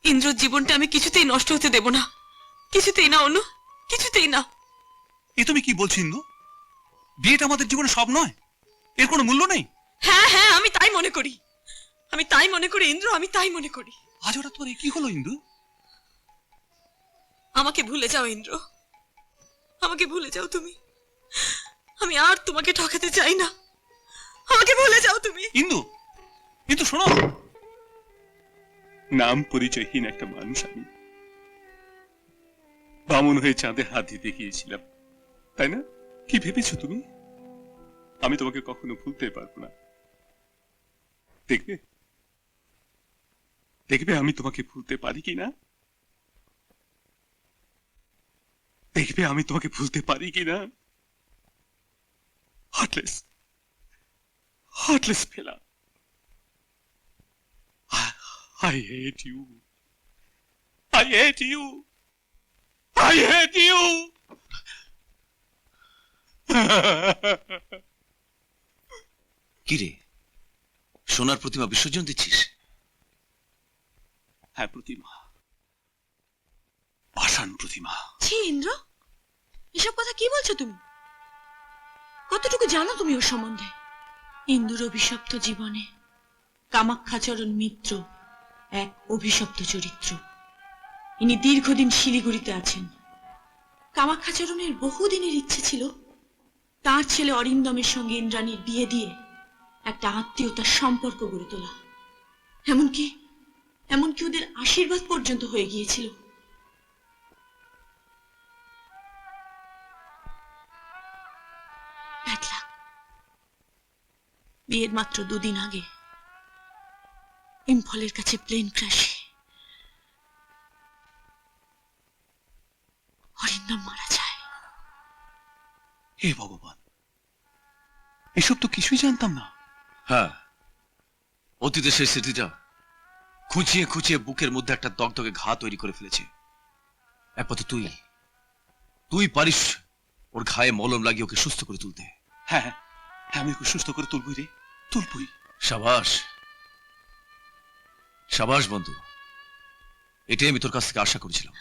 ইন্দ্রর জীবনটা আমি কিছুতেই নষ্ট হতে দেব না, কিছুতেই না অনু, কিছুতেই না। এ তুমি কি বলছো ইন্দু? বিয়েটা আমাদের জীবনে সব নয়, এর কোনো মূল্য নেই? হ্যাঁ হ্যাঁ, আমি তাই মনে করি, আমি তাই মনে করি ইন্দ্র, আমি তাই মনে করি। আজ ওরা তোর কি হলো ইন্দু? আমাকে ভুলে যাও ইন্দ্র, আমাকে ভুলে যাও তুমি। আমি আর তোমাকে ঠকাতে চাই না, আমাকে ভুলে যাও তুমি। ইন্দু, কিন্তু শোনো, নাম পরিচয়হীন একটা মানুষ আমি, বামন হয়ে চাঁদে হাত দিতে গিয়েছিলাম, তাই না? কি ভেবেছো তুমি আমি তোমাকে কখনো ভুলতে পারবো না? দেখবে দেখবে আমি তোমাকে ভুলতে পারি কিনা, দেখবে আমি তোমাকে ভুলতে পারি কিনা। হার্টলেস, হার্টলেস ফেলা। I hate you. I hate you. I hate you. কি রে, সোনার প্রতিমা বিসর্জন দিচ্ছিস? হ্যাঁ প্রতিমা, পাষাণ প্রতিমা। ছি ইন্দ্র, এসব কথা কি বলছো তুমি? কতটুকু জানো তুমি ওর সম্বন্ধে? ইন্দুর অভিশপ্ত জীবনে কামাখ্যাচরণ মিত্র এক অভিশপ্ত চরিত্র। ইনি দীর্ঘদিন শিলিগুড়িতে আছেন। কামাখ্যাচরণের বহুদিনের ইচ্ছে ছিল তার ছেলে অরিন্দমের সঙ্গে ইন্দ্রাণীর বিয়ে দিয়ে একটা আত্মীয়তার সম্পর্ক গড়ে তোলা। এমনকি এমনকি ওদের আশীর্বাদ পর্যন্ত হয়ে গিয়েছিল। বিয়ের মাত্র দুদিন আগে ইম্ফলের কাছে প্লেন ক্র্যাশে অরিন্দম মারা যায়। হে ভগবান, এসব তো কিছুই জানতাম না। হ্যাঁ, অতীতের সেই স্মৃতিটা খুঁচিয়ে খুঁচিয়ে বুকের মধ্যে একটা দগদগে ঘা তৈরি করে ফেলেছে। একমাত্র তুই তুই পারিস ওর ঘায়ে মলম লাগিয়ে ওকে সুস্থ করে তুলতে। হ্যাঁ হ্যাঁ, আমি ওকে সুস্থ করে তুলবই রে, তুলবই। সাবাস সাবাস বন্ধু, এটাই আমি তোর কাছ থেকে আশা করেছিলাম।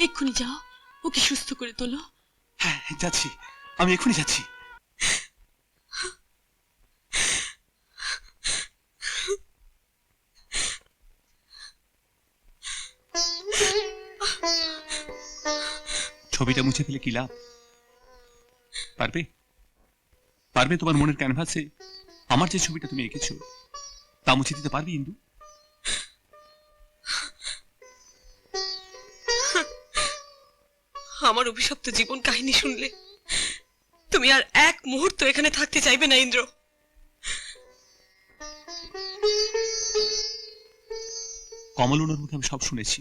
এক্ষুনি যাও, ওকে সুস্থ করে তোলো। হ্যাঁ যাচ্ছি, আমি এক্ষুনি যাচ্ছি। ছবিটা মুছে ফেলে কি লাভ? পারবে পারবে তোমার মনের ক্যানভাসে আমার যে ছবিটা তুমি এঁকেছো তা মুছে দিতে পারবে ইন্দু? আমার অভিশপ্ত জীবন কাহিনী শুনলে তুমি আর এক মুহূর্ত এখানে থাকতে চাইবে না ইন্দ্র। কমলুনের মুখে আমি সব শুনেছি,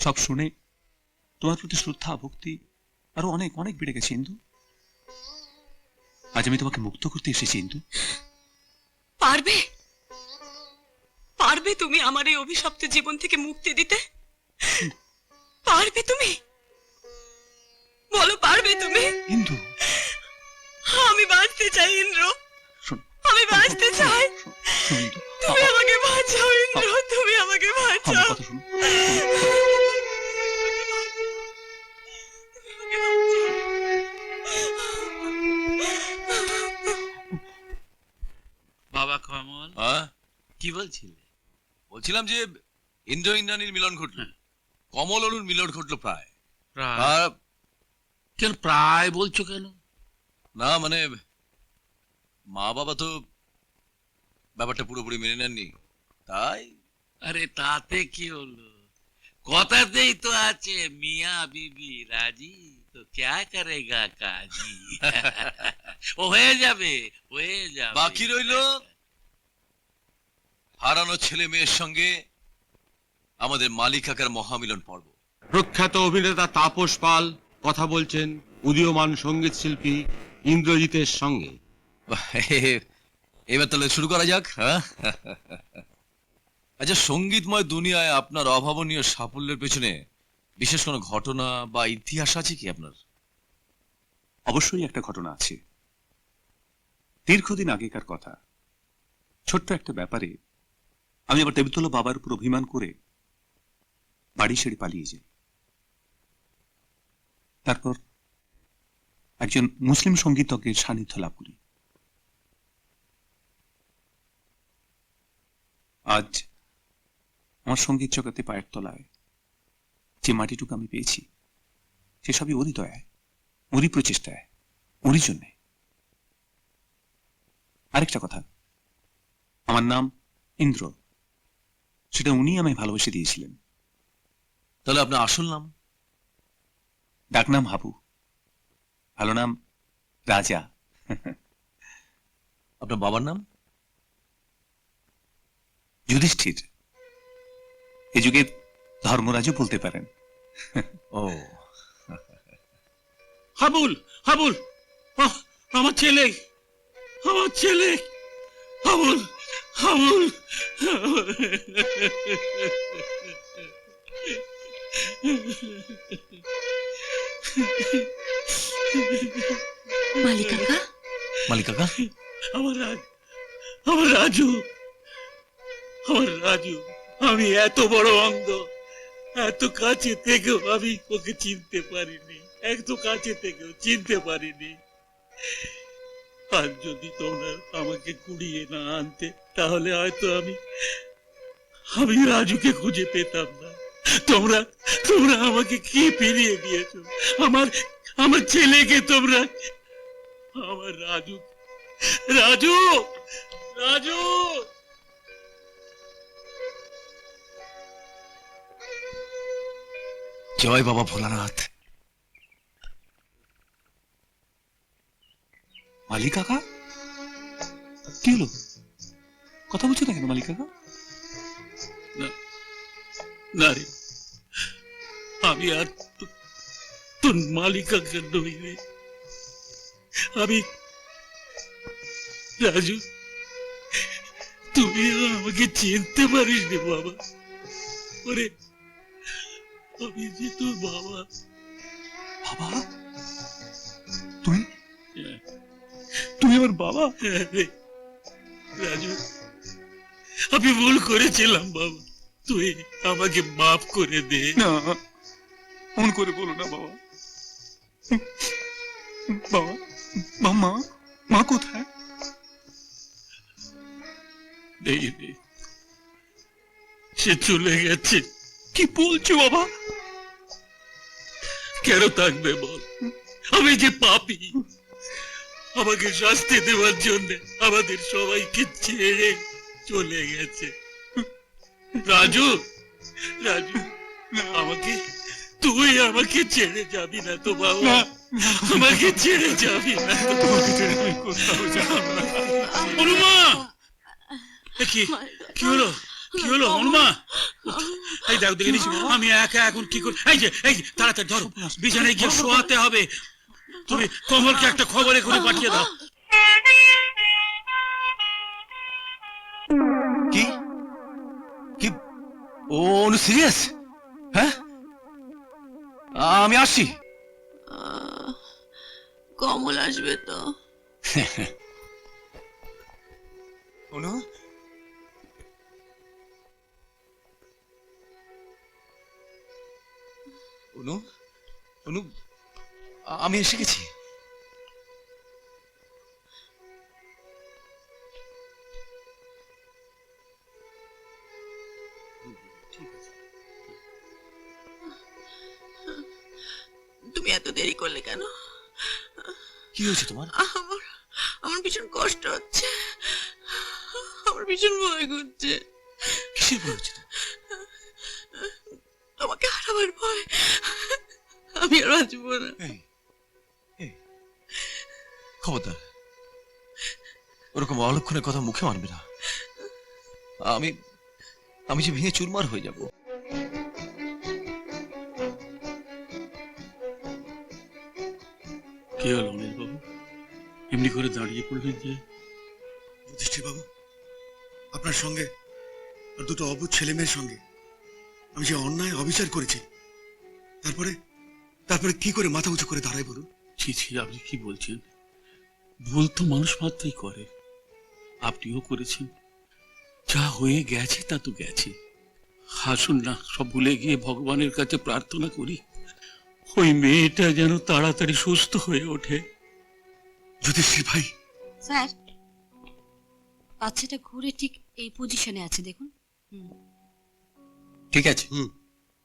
সব শুনে তোমার প্রতি শ্রদ্ধা ভক্তি আরো অনেক অনেক বেড়ে গেছে ইন্দু। আজ আমি তোমাকে মুক্ত করতে এসেছি ইন্দু। পারবে পারবে তুমি আমার এই অভিশপ্ত জীবন থেকে মুক্তি দিতে? পারবে তুমি? বলো পারবে তুমি? ইন্দু, আমি বাঁচতে চাই ইন্দ্র, আমি বাঁচতে চাই। তুমি আমাকে বাঁচাও ইন্দ্র, তুমি আমাকে বাঁচাও। বাবা কমল, কি বলছিলে? বলছিলাম যে ইন্দ্র ইন্দ্রাণীর মিলন ঘটল, কমল অনুর মিলন ঘটল প্রায়। কেন প্রায় বলছো কেন? না মানে মা বাবা তো ব্যাপারটা পুরোপুরি মেনে নেননি, তাই। আরে তাতে কি হলো, কথাতেই তো আছে মিয়া বিবি রাজি তো ক্যা করেগা কাজী। ও হয়ে যাবে, হয়ে যাবে। বাকি রইল হারানো ছেলে মেয়ের সঙ্গে আমাদের মালিক কাকার মহামিলন পর্ব। প্রখ্যাত অভিনেতা তাপস পাল কথা বলছেন উদীয়মান সঙ্গীত শিল্পী ইন্দ্রজিতের সঙ্গে। এবার তাহলে শুরু করা যাক। হ্যাঁ, আচ্ছা, সঙ্গীতময় দুনিয়ায় আপনার অভাবনীয় সাফল্যের পেছনে বিশেষ কোনো ঘটনা বা ইতিহাস আছে কি আপনার? অবশ্যই একটা ঘটনা আছে, দীর্ঘদিন আগেকার কথা। ছোট্ট একটা ব্যাপারে আমি আবার দেবতলা বাবার উপর অভিমান করে বাড়ি ছেড়ে পালিয়ে যাই। তারপর একজন মুসলিম সঙ্গীতজ্ঞের সান্নিধ্য লাভ করি। আজ আমার সঙ্গীত জগতে পায়ের তলায় যে মাটিটুকু আমি পেয়েছি সেসবই ওরই দয়ায়, ওরই প্রচেষ্টায়, ওরই জন্যে। আরেকটা কথা, আমার নাম ইন্দ্র, সেটা উনি আমায় ভালোবেসে দিয়েছিলেন। তাহলে আপনার আসল নাম? ডাকনাম হাবু, ভালো নাম রাজা। আপনার বাবার নাম? যুধিষ্ঠির, এ যুগের ধর্মরাজও বলতে পারেন। ও হাবুল, হাবুল, আমার ছেলে, আমার ছেলে, হাবুল, হাবুল। মালিক কাকা, মালিক কাকা, আমার রাজু, আমার রাজু। আমি এত বড় অন্ধ, এত কাছে থেকেও আমি ওকে চিনতে পারিনি, এত কাছে থেকেও চিনতে পারিনি। আর যদি তোমরা আমাকে কুড়িয়ে না আনতে তাহলে হয়তো আমি রাজুকে খুঁজে পেতাম না। তোমরা আমাকে কি ফিরিয়ে দিয়েছো, আমার ছেলেকে তোমরা, আমার রাজু, রাজু, রাজু। জয় বাবা ভোলানাথ। মালিক কাকা, কি হলো? কথা বলছো না কেন মালিক কাকা? না রে, আমি আর তোর মালিক কাকা নই রে। আমি রাজু, তুই আমাকে চিনতে পারিস রে বাবা। ওরে আমি যে তোর বাবা। বাবা তুমি তুমি আমার বাবা? রাজু, আমি ভুল করেছিলাম বাবা, তুই আমাকে মাফ করে দে। না, মন করে বলো না বাবা। বাবা, মা মা কোথায়? নেই নেই, সে চলে গেছে। কি বলছো বাবা? কেন থাকবে বল? আমি যে পাপী, আমাকে শাস্তি দেওয়ার জন্য আমাদের সবাইকে ছেড়ে চলে গেছে। রাজু, রাজু, আমাকে তুই আমাকে ছেড়ে যাবি না তো বাবা? আমাকে ছেড়ে যাবি না তো? অনুমা, কি কি হলো? কি হলো অনুমা? এই দেখো দেখে নিচ্ছি, আমি একা এখন কি করি? এই যে তাড়াতাড়ি ধরো, বিছানায় গিয়ে শোয়াতে হবে। তুমি কমলকে একটা খবর এখনই পাঠিয়ে দাও। কি কি ও অনু সিরিয়াস? হ্যাঁ, আমি আসছি। কমল আসবে তো? অনু, অনু, অনু, আমি এসে গেছি। তুমি এত দেরি করলে কেন? কি হয়েছে তোমার? আমার ভীষণ কষ্ট হচ্ছে, আমার ভীষণ ভয় করছে। কিসের ভয় হচ্ছে? তোমাকে হারাবার ভয়। আমি আর বাঁচবো না। খবরদার, ওরকম অলক্ষণের কথা মুখে মানবে না। আমি যে ভেঙে চুরমার হয়ে যাব। কি হলো অনিল বাবু, এমনি করে দাঁড়িয়ে পড়লেন যে? যুধিষ্ঠির বাবু, আপনার সঙ্গে আর দুটো অবুঝ ছেলে মেয়ের সঙ্গে আমি যে অন্যায় অবিচার করেছি, তারপরে কি করে মাথা উঁচু করে দাঁড়াই বলুন? ছি ছি, আপনি কি বলছেন? ভুল তো মানুষ মাত্রই করে, আপনিও করেছেন। যা হয়ে গেছে তা তো গেছে। আসুন না, সব ভুলে গিয়ে ভগবানের কাছে প্রার্থনা করি ওই মেয়েটা যেন তাড়াতাড়ি সুস্থ হয়ে ওঠে। যুধিষ্ঠির ভাই। স্যার, বাচ্চাটা ঘুরে ঠিক এই পজিশনে আছে, দেখুন। ঠিক আছে,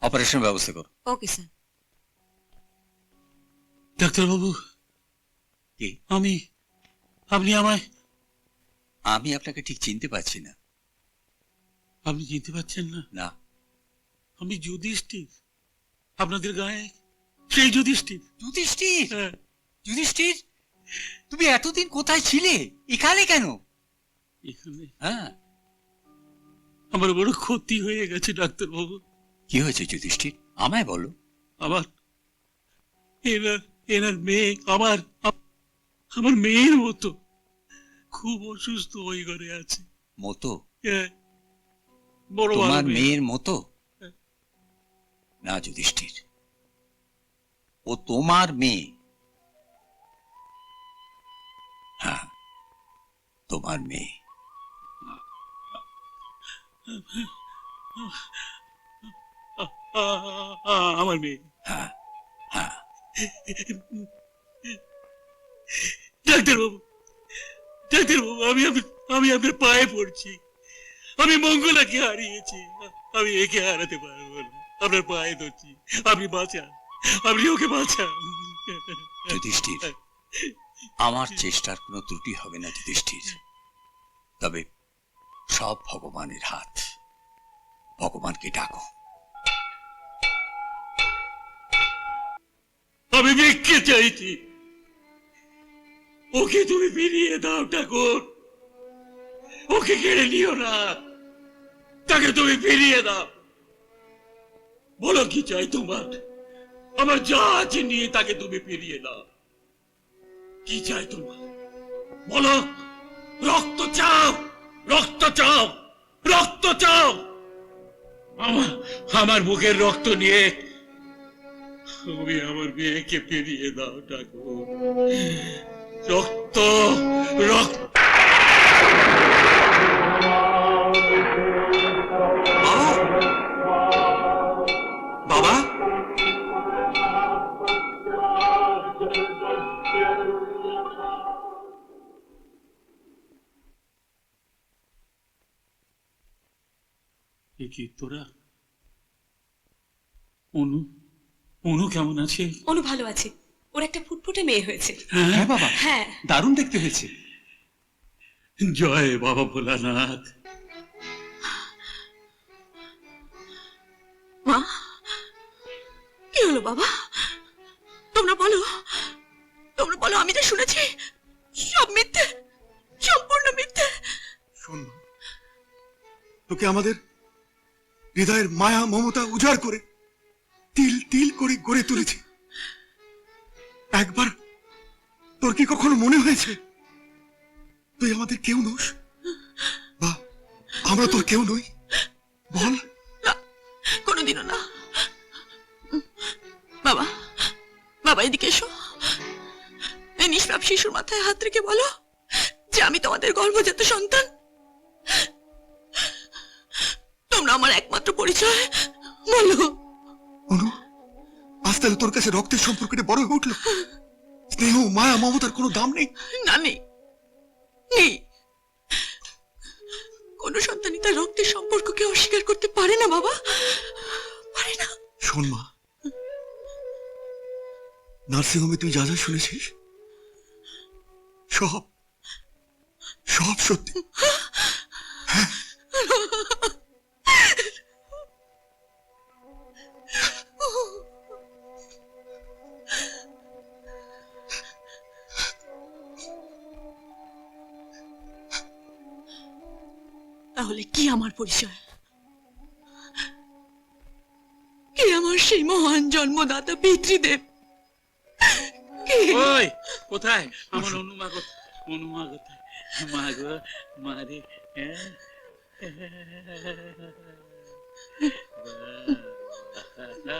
অপারেশন ব্যবস্থা করো। Okay sir. ডাক্তারবাবু, আপনি আমায়? আমি আপনাকে ঠিক চিনতে পারছি না। আপনি চিনতে পারছেন না? না। আমি যুধিষ্ঠির, আপনাদের গায়ে সেই যুধিষ্ঠির। যুধিষ্ঠির? যুধিষ্ঠির, তুমি এতদিন কোথায় ছিলে? এখানে কেন? এখানে? হ্যাঁ। আমার বড় ক্ষতি হয়ে গেছে ডাক্তারবাবু। কি হয়েছে যুধিষ্ঠির? আমায় বলো। আমার এনার মেয়ে আমার মেয়ের মতো খুব অসুস্থ ওই ঘরে আছে। মতো? বড় তোমার মেয়ের মতো? না যুধিষ্ঠির, ও তোমার মেয়ে। হ্যাঁ, তোমার মেয়ে। আমার মেয়ে। হ্যাঁ হ্যাঁ। ডাক্তারবাবু, আমি আপনার পায়ে পড়ছি। আমি মঙ্গলাকে হারিয়েছি, আমি একে হারাতে পারবো না। আপনার পায়ে ধরছি, আপনি বাঁচান, আপনি ওকে বাঁচান। যুধিষ্ঠির, আমার চেষ্টার কোনো ত্রুটি হবে না যুধিষ্ঠির, তবে সব ভগবানের হাত। ভগবানকে ডাকো। আমি ভিক্ষে চাইছি, ওকে তুমি ফিরিয়ে দাও ঠাকুর। ওকে কেড়ে নিও না, তাকে তুমি ফিরিয়ে দাও। বলো কি চাই তোমার? আমার যা আছে নিয়ে তাকে তুমি ফিরিয়ে দাও। কি চাই তোমার বলো? রক্ত চাও, রক্ত চাও, রক্ত চাও। আমার বুকের রক্ত নিয়ে তুমি আমার মেয়েকে ফিরিয়ে দাও ঠাকুর। রক্ত রক্ত বাবা কি তোরা? অনু অনু কেমন আছে? অনু ভালো আছে, ওর একটা ফুটফুটে মেয়ে হয়েছে। হ্যাঁ বাবা, হ্যাঁ দারুণ দেখতে হয়েছে। জয় বাবা ভোলানাথ। মা, কি হলো বাবা? তোমরা বলো, তোমরা বলো, আমি যা শুনেছি সব মিথ্যে, সম্পূর্ণ মিথ্যে। শোন মা, তোকে আমাদের হৃদয়ের মায়া মমতা উজাড় করে তিল তিল করে গড়ে তুলেছি। একবার তোর কি কখনো মনে হয়েছে তুই আমাদের কেউ নোস, বা আমরা তোর কেউ নই? বল। কোনোদিনও না। বাবা, বাবা এদিকে এসো। এই নিষ্পাপ শিশুর মাথায় হাত রেখে বলো যে আমি তোমাদের গর্ভজাত সন্তান। তোমরা আমার একমাত্র পরিচয়, বলো। অনু, আজ তাহলে তোর কাছে রক্তের সম্পর্কটা বড় হয়ে উঠলো। স্নেহ মায়া মমতার কোনো দাম নেই? না, নেই, নেই। কোন সন্তানই তার রক্তের সম্পর্ককে অস্বীকার করতে পারে না বাবা, পারে না। শোন মা, নার্সিংহোমে তুই যা যা শুনেছিস সব সব সত্যি। তাহলে কি আমার পরিচয়? কি আমার সেই মহান জন্মদাতা পিতৃদেব? ওই কোথায় আমার অনুমা? অনুমা কোথায়? মা গো, মা রে।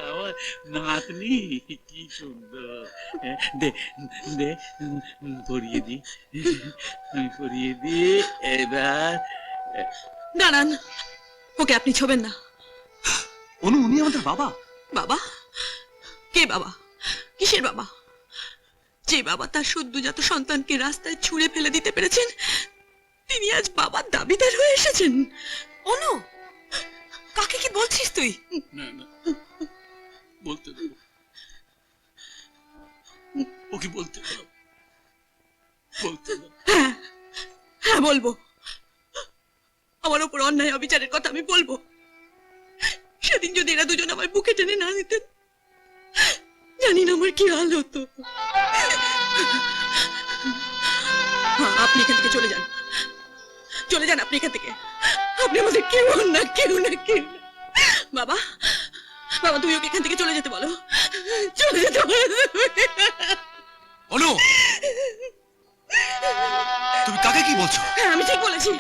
আমার নাতনি কি সুন্দর। দে দে, পরিয়ে দি, পরিয়ে দি। এবার দাঁড়ান, ওকে আপনি ছোবেন না। অনু, উনি আমাদের বাবা। বাবা? কে বাবা? কিসের বাবা? যে বাবা তার সদ্যজাত সন্তানকে রাস্তায় ছুঁড়ে ফেলে দিতে পেরেছেন, তিনি আজ বাবার দাবিদার হয়ে এসেছেন। অনু, কাকে কি বলছিস তুই? না না, বলতে দেবো, ওকে বলতে দাও, বলতে দাও। হ্যাঁ হ্যাঁ, বলবো। আমার উপর অন্যায় অবিচারের কথা আমি বলবো। সেদিন যদি এরা দুজন আমার বুকে টেনে না নিতেন, জানি না আমার কি হাল হতো। আপনি এখান থেকে চলে যান, চলে যান আপনি এখান থেকে। আপনি আমাদের কেউ না, কেউ না, কেউ না। বাবা, বাবা তুই ওকে এখান থেকে চলে যেতে বলো, চলে যেতে বলো। অনু, তুমি কাকে কি বলছো? হ্যাঁ, আমি ঠিক বলেছি।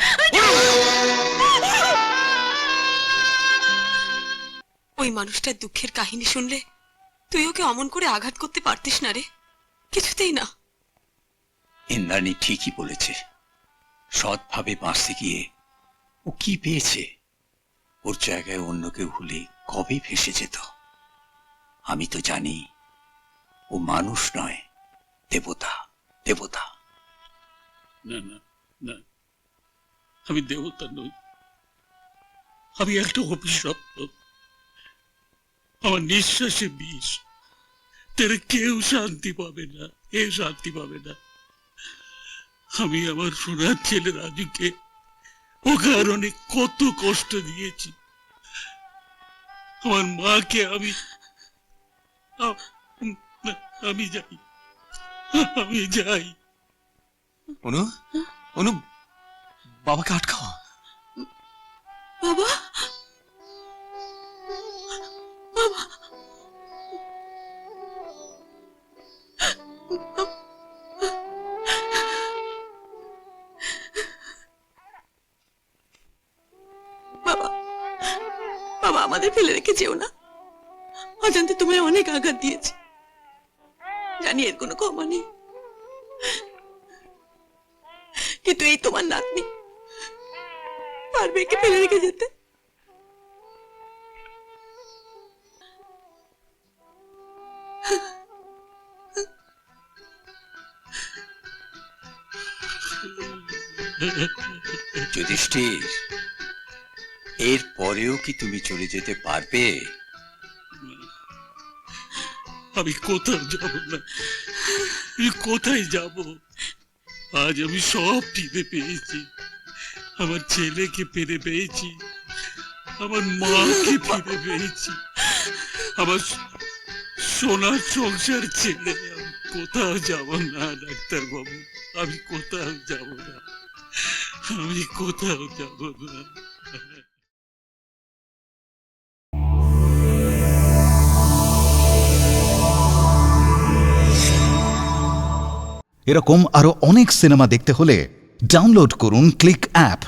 ওই মানুষটার দুঃখের কাহিনী শুনলে তুই ওকে অমন করে আঘাত করতে পারতিস না রে, কিছুতেই না। ইন্দ্রাণী ঠিকই বলেছে, সৎভাবে বাঁচতে গিয়ে ও কি পেয়েছে? ওর জায়গায় অন্য কেউ হলে কবে ভেসে যেত। আমি তো জানি ও মানুষ নয়, দেবতা, দেবতা। না না না, আমি দেবতা নই, আমি একটা অভিশপ্ত। আমার নিঃশ্বাসে বিষ, তেরে কেউ শান্তি পাবে না, এ শান্তি পাবে না। আমি আমার সোনার ছেলে রাজুকে ও কারণে কত কষ্ট দিয়েছি। আমার মাকে আমি যাই, আমি যাই। অনু, অনু, বাবাকে আটকাও। বাবা, বাবা, বাবা, বাবা আমাদের ফেলে রেখে যেও না, অজান্তে তোমায় অনেক আঘাত দিয়েছি, জানি এর কোনো ক্ষমা নেই, কিন্তু এই তোমার নাতনি পারবে একে ফেলে রেখে যেতে? যুধিষ্ঠির, এর পরেও কি তুমি চলে যেতে পারবে? আমি কোথাও যাব না, আমি কোথায় যাব? আজ আমি সব ফিরে পেয়েছি, আমার ছেলেকে ফিরে পেয়েছি, আমার মাকে ফিরে পেয়েছি, আমার সোনার সংসার ছেলে। আমি কোথাও যাব না ডাক্তার বাবু, আমি কোথাও যাব না, আমি কোথাও যাব না। এরকম আরো অনেক সিনেমা দেখতে হলে ডাউনলোড করুন ক্লিক অ্যাপ।